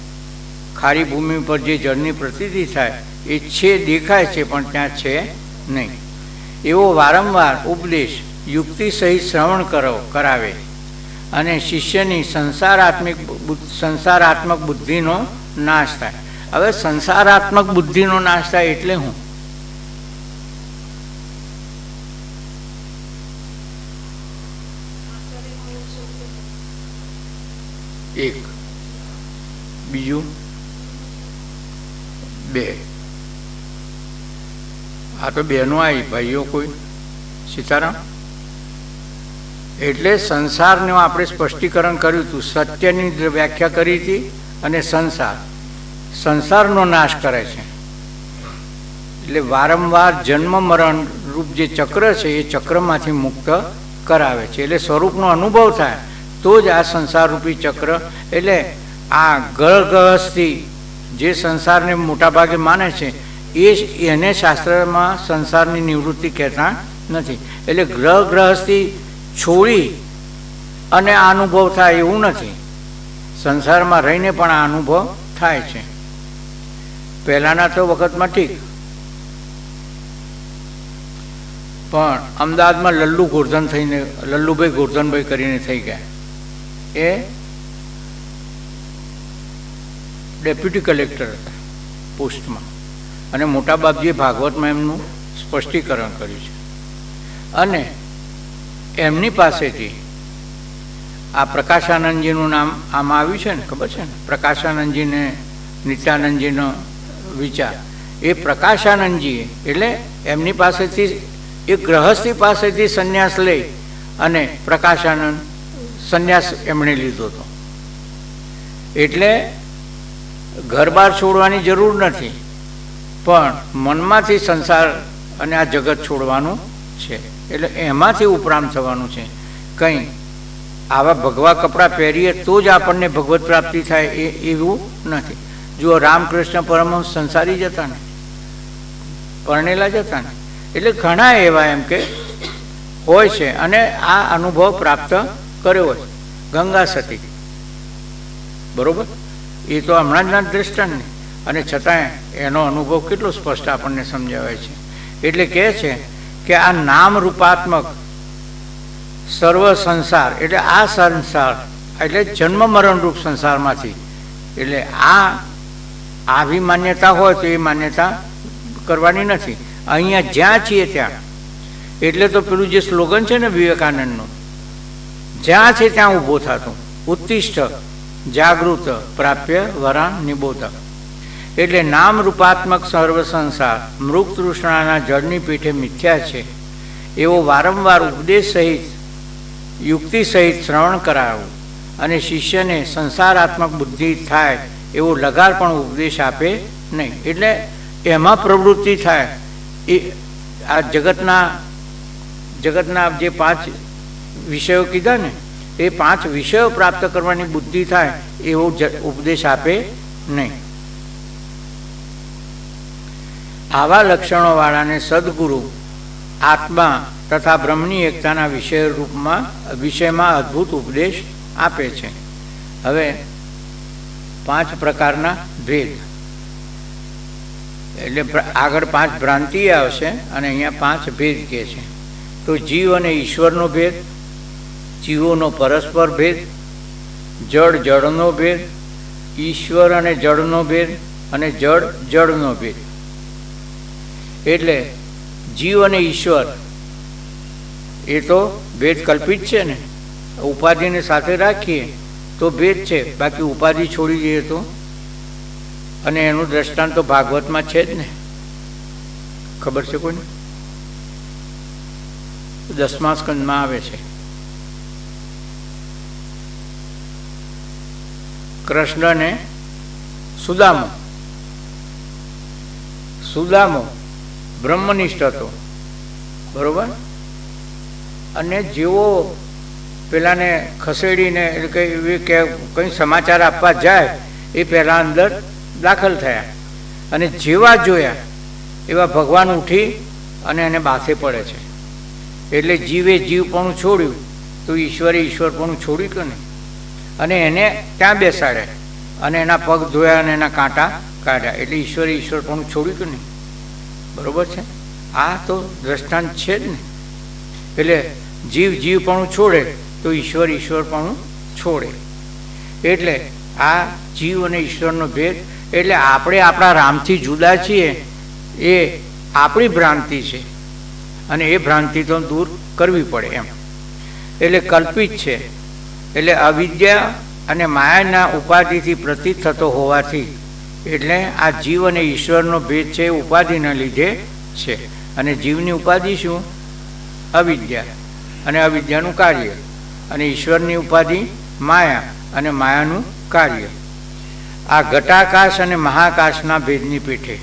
ખારી ભૂમિ પર જે જળની પ્રતીતિ થાય એ છે, દેખાય છે, પણ ત્યાં છે નહીં. એવો વારંવાર ઉપદેશ યુક્તિ સહિત શ્રવણ કરાવે અને શિષ્યની સંસારાત્મક બુદ્ધિનો નાશ થાય. હવે સંસારાત્મક બુદ્ધિનો નાશ થાય એટલે હું? એક. બીજું 2. આ તો બહેનો આવી, ભાઈઓ કોઈ? સીતારામ. એટલે સંસારનું આપણે સ્પષ્ટીકરણ કર્યું હતું, સત્યની વ્યાખ્યા કરી હતી, અને સંસારનો નાશ કરે છે. એટલે વારંવાર જન્મ મરણ રૂપ જે ચક્ર છે એ ચક્રમાંથી મુક્ત કરાવે છે. એટલે સ્વરૂપનો અનુભવ થાય તો જ આ સંસારરૂપી ચક્ર, એટલે આ ગૃહસ્થી જે સંસારને મોટાભાગે માને છે એને શાસ્ત્રમાં સંસારની નિવૃત્તિ કહેતા નથી. એટલે ગૃહસ્થી છોડી અને આ અનુભવ થાય એવું નથી, સંસારમાં રહીને પણ આ અનુભવ થાય છે. પહેલાંના તો વખતમાં ઠીક, પણ અમદાવાદમાં લલ્લુભાઈ ગોરધનભાઈ કરીને થઈ ગયા. એ ડેપ્યુટી કલેક્ટર હતા પોસ્ટમાં, અને મોટા બાપજીએ ભાગવતમાં એમનું સ્પષ્ટીકરણ કર્યું છે. અને એમની પાસેથી આ પ્રકાશાનંદજીનું નામ આમાં આવ્યું છે ને, ખબર છે ને? પ્રકાશાનંદજીને નિત્યાનંદજીનો વિચાર, એ પ્રકાશાનંદજીએ એટલે એમની પાસેથી એક ગૃહસ્થી પાસેથી સંન્યાસ લઈ અને પ્રકાશાનંદ સંન્યાસ એમણે લીધો હતો. એટલે ઘર બાર છોડવાની જરૂર નથી, પણ મનમાંથી સંસાર અને આ જગત છોડવાનું છે. એટલે એમાંથી ઉપરામ થવાનું છે. કંઈ આવા ભગવા કપડાં પહેરીએ તો જ આપણને ભગવત પ્રાપ્તિ થાય એવું નથી. જો રામકૃષ્ણ પરમહંસ સંસારી જ હતા ને, પરણેલા જ હતા ને, એટલે ઘણા એવા એમ કે હોય છે અને આ અનુભવ પ્રાપ્ત કર્યો છે. ગંગા સતી, બરોબર, એ તો હમણાં જ ના દ્રષ્ટાંત ને, અને છતાંય એનો અનુભવ કેટલો સ્પષ્ટ આપણને સમજાવાય છે. એટલે કહે છે કે આ નામ રૂપાત્મક સર્વ સંસાર, એટલે આ સંસાર એટલે જન્મ મરણ રૂપ સંસારમાંથી, એટલે આવી માન્યતા હોય તો એ માન્યતા કરવાની નથી. અહીંયા જ્યાં છીએ ત્યાં, એટલે તો પેલું જે સ્લોગન છે ને વિવેકાનંદનું, જ્યાં છે ત્યાં ઊભો થતું, ઉત્તિષ્ઠ જાગૃત પ્રાપ્ય વરા નિબોધ. એટલે નામ રૂપાત્મક સર્વ સંસાર મૃગ તૃષ્ણાના જળની પીઠે મિથ્યા છે એવો વારંવાર ઉપદેશ સહિત યુક્તિ સહિત શ્રવણ કરાવવું અને શિષ્યને સંસારાત્મક બુદ્ધિ થાય એવો લગાર પણ ઉપદેશ આપે નહીં. એટલે એમાં પ્રવૃત્તિ થાય. એ આ જગતના જે 5 વિષયો કીધા ને, એ 5 વિષયો પ્રાપ્ત કરવાની બુદ્ધિ થાય એવો ઉપદેશ આપે નહીં. આવા લક્ષણોવાળાને સદગુરુ આત્મા તથા બ્રહ્મની એકતાના વિષયમાં અદ્ભુત ઉપદેશ આપે છે. હવે 5 પ્રકારના ભેદ, એટલે આગળ 5 ભ્રાંતિ આવશે અને અહીંયા 5 ભેદ કહે છે. તો જીવ અને ઈશ્વરનો ભેદ, જીવોનો પરસ્પર ભેદ, જળનો ભેદ, ઈશ્વર અને જળનો ભેદ, અને જળનો ભેદ. એટલે જીવ અને ઈશ્વર એ તો ભેદ કલ્પિત છે ને, ઉપાધિને સાથે રાખીએ તો ભેદ છે, બાકી ઉપાધિ છોડી દઈએ તો, અને એનું દ્રષ્ટાંત તો ભાગવતમાં છે જ ને, ખબર છે કોઈને? 10મા સ્કંદમાં આવે છે. કૃષ્ણને સુદામો બ્રહ્મનિષ્ઠ હતો, બરોબર, અને જેવો પેલાને ખસેડીને કંઈ સમાચાર આપવા જાય એ પહેલાં અંદર દાખલ થયા, અને જેવા જોયા એવા ભગવાન ઉઠી અને એને બાથે પડે છે. એટલે જીવે જીવપણું છોડ્યું તો ઈશ્વરે ઈશ્વરપણું છોડ્યું કે નહીં, અને એને ત્યાં બેસાડે અને એના પગ ધોયા અને એના કાંટા કાઢ્યા, એટલે ઈશ્વરે ઈશ્વર પણ છોડ્યું કે નહીં? બરોબર છે. આ તો દ્રષ્ટાંત છે જ ને. એટલે જીવ જીવ પણ છોડે તો ઈશ્વર ઈશ્વર પણ છોડે. એટલે આ જીવ અને ઈશ્વરનો ભેદ. એટલે આપણે આપણા રામથી જુદા છીએ એ આપણી ભ્રાંતિ છે, અને એ ભ્રાંતિ તો દૂર કરવી પડે એમ. એટલે કલ્પિત છે. એટલે અવિદ્યા અને માયાના ઉપાધિથી પ્રતીત થતો હોવાથી, એટલે આ જીવ અને ઈશ્વરનો ભેદ છે એ ઉપાધિના લીધે છે. અને જીવની ઉપાધિ શું? અવિદ્યા, અને અવિદ્યાનું કાર્ય. અને ઈશ્વરની ઉપાધિ માયા, અને માયાનું કાર્ય. આ ઘટાકાશ અને મહાકાશના ભેદની પીઠે.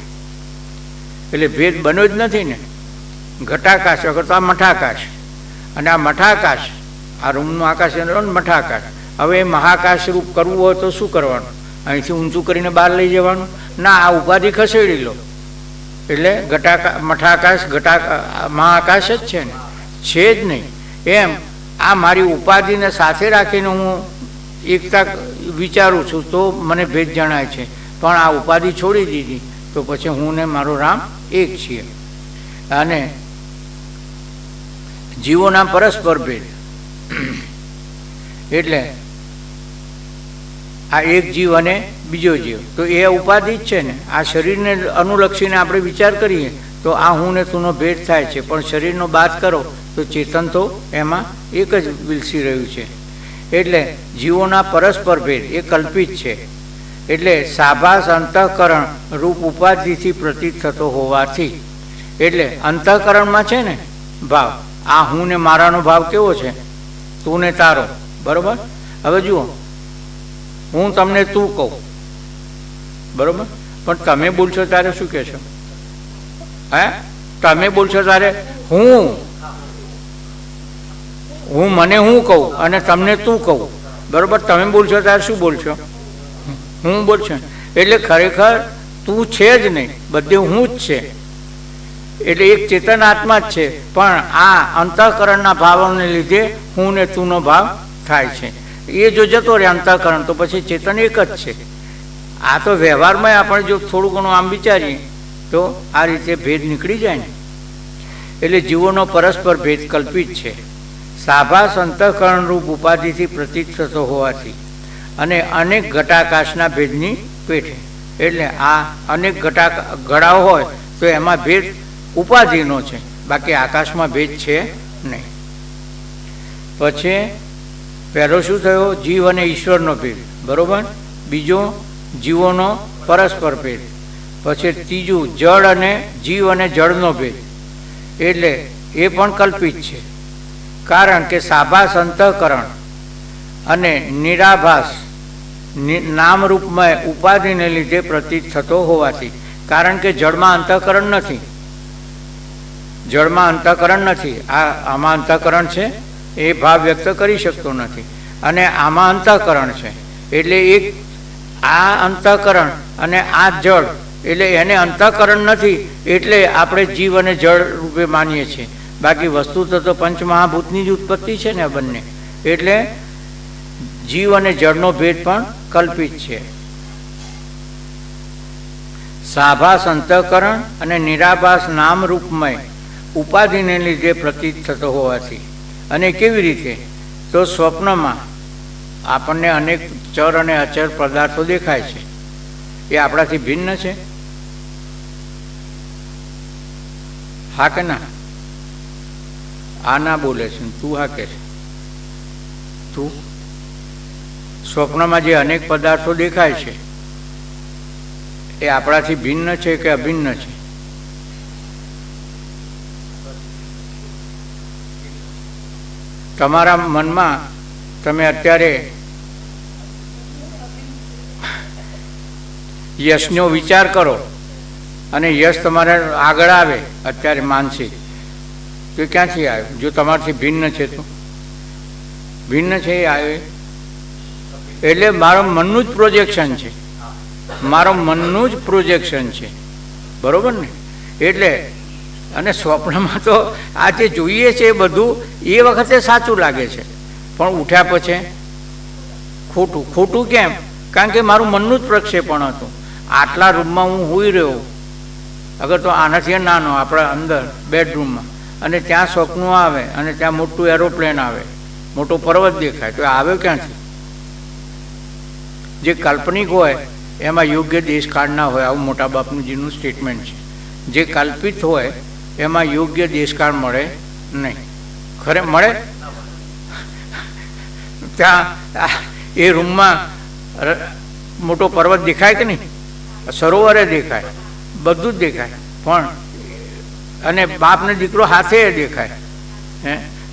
એટલે ભેદ બન્યો જ નથી ને. ઘટાકાશ વગર તો આ મઠાકાશ, અને આ મઠાકાશ, આ રૂમનું આકાશ એનો મઠાકાશ. હવે મહાકાશ રૂપ કરવું હોય તો શું કરવાનું? અહીંથી ઊંચું કરીને બહાર લઈ જવાનું? ના, આ ઉપાધિ ખસેડી લો. એટલે મઠાકાશ મહાકાશ જ છે ને, છે જ નહીં. એમ આ મારી ઉપાધિને સાથે રાખીને હું એકતા વિચારું છું તો મને ભેદ જણાય છે, પણ આ ઉપાધિ છોડી દીધી તો પછી હું ને મારો રામ એક છીએ. અને જીવોના પરસ્પર ભેદ. એટલે આ એક જીવ અને બીજો જીવ, તો એ ઉપાધિ જ છે ને. આ શરીરને અનુલક્ષીને આપણે વિચાર કરીએ તો આ હું ને તુંનો ભેદ થાય છે, પણ શરીરનો બાદ કરો તો ચેતન તો એમાં એક જ વિલસી રહ્યું છે. એટલે જીવોના પરસ્પર ભેદ એ કલ્પિત છે. એટલે સાભાસ અંતઃકરણ રૂપ ઉપાધિથી પ્રતીત થતો હોવાથી, એટલે અંતઃકરણમાં છે ને ભાવ, આ હું ને મારાનો ભાવ કેવો છે? તું ને તારો. બરોબર. હવે જુઓ, હું તમને તું કહું, બરોબર, પણ તમે બોલશો ત્યારે શું કહેશો? હે, તમે બોલશો ત્યારે હું મને હું કહું અને તમને તું કહું, બરોબર. તમે બોલશો ત્યારે શું બોલશો? હું બોલશો. એટલે ખરેખર તું છે જ નહીં, બધે હું જ છે. એટલે એક ચેતન આત્મા જ છે, પણ આ અંતઃકરણના ભાવોને લીધે હું ને તુંનો ભાવ થાય છે. એ જો જતો રહે અંતઃકરણ તો પછી ચેતન એક જ છે. આ તો વ્યવહારમાં આપણે જો થોડું ઘણું આમ વિચારીએ તો આ રીતે ભેદ નીકળી જાય ને. એટલે જીવોનો પરસ્પર ભેદ કલ્પિત છે. સાભાસ અંતઃકરણ રૂપ ઉપાધિથી પ્રતીત થતો હોવાથી, અને અનેક ઘટાકાશના ભેદની પેઠે. એટલે આ અનેક ઘડાઓ હોય તો એમાં ભેદ ઉપાધિનો છે, બાકી આકાશમાં ભેદ છે નહીં. પછી પહેલો શું થયો? જીવ અને ઈશ્વરનો ભેદ. બરોબર. બીજો જીવોનો પરસ્પર ભેદ. પછી ત્રીજું જળ અને જીવ અને જળનો ભેદ. એટલે એ પણ કલ્પિત છે, કારણ કે સાભાસ અંતઃકરણ અને નિરાભાસ નામરૂપમય ઉપાધિને લીધે પ્રતીત થતો હોવાથી. કારણ કે જળમાં અંતઃકરણ નથી, જળમાં અંતઃકરણ નથી. આમાં અંતઃકરણ છે એ ભાવ વ્યક્ત કરી શકતો નથી, અને આમાં અંતઃકરણ છે. એટલે એક આ અંતઃકરણ અને આ જળ, એટલે એને અંતઃકરણ નથી એટલે આપણે જીવ અને જળ રૂપે માનીએ છીએ. બાકી વસ્તુ તો પંચમહાભૂતની જ ઉત્પત્તિ છે ને આ બંને. એટલે જીવ અને જળનો ભેદ પણ કલ્પિત છે. સાભાસ અંતઃકરણ અને નિરાભાસ નામરૂપમય ઉપાધિને લીધે પ્રતીત થતો હોવાથી. અને કેવી રીતે? તો સ્વપ્નમાં આપણને અનેક ચર અને અચર પદાર્થો દેખાય છે, એ આપણાથી ભિન્ન છે. હા કે ના? આ ના બોલે છે, તું હા કે છે. તું સ્વપ્નમાં જે અનેક પદાર્થો દેખાય છે એ આપણાથી ભિન્ન છે કે અભિન્ન છે? તમારા મનમાં તમે અત્યારે યશનો વિચાર કરો અને યશ તમારે આગળ આવે અત્યારે માનસિક, તો ક્યાંથી આવ્યો? જો તમારાથી ભિન્ન છે તો ભિન્ન છે એ આવે. એટલે મારો મનનું જ પ્રોજેક્શન છે, મારો મનનું જ પ્રોજેક્શન છે. બરોબર ને? એટલે અને સ્વપ્નમાં તો આ જે જોઈએ છે એ બધું એ વખતે સાચું લાગે છે, પણ ઉઠ્યા પછી ખોટું. ખોટું કેમ? કારણ કે મારું મનનું જ પ્રક્ષેપણ હતું. આટલા રૂમમાં હું હોઈ રહ્યો, અગર તો આનાથી નાનો આપણા અંદર બેડરૂમમાં, અને ત્યાં સ્વપ્નો આવે અને ત્યાં મોટું એરોપ્લેન આવે, મોટો પર્વત દેખાય, તો આવ્યો ક્યાંથી? જે કાલ્પનિક હોય એમાં યોગ્ય દેશકાળ ના હોય, આવું મોટા બાપુજીનું સ્ટેટમેન્ટ છે. જે કલ્પિત હોય એમાં યોગ્ય દેશકાળ મળે નહીં. ખરે મળે? ત્યાં એ રૂમમાં મોટો પર્વત દેખાય કે નહીં? સરોવરે દેખાય, બધું જ દેખાય, પણ અને બાપને દીકરો હાથે દેખાય.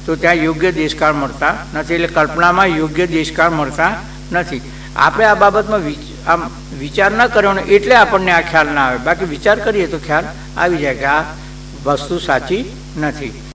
તો ત્યાં યોગ્ય દેશકાળ મળતા નથી. એટલે કલ્પનામાં યોગ્ય દેશકાળ મળતા નથી. આપણે આ બાબતમાં આમ વિચાર ન કર્યો ને એટલે આપણને આ ખ્યાલ ના આવે. બાકી વિચાર કરીએ તો ખ્યાલ આવી જાય કે આ વસ્તુ સાચી નથી.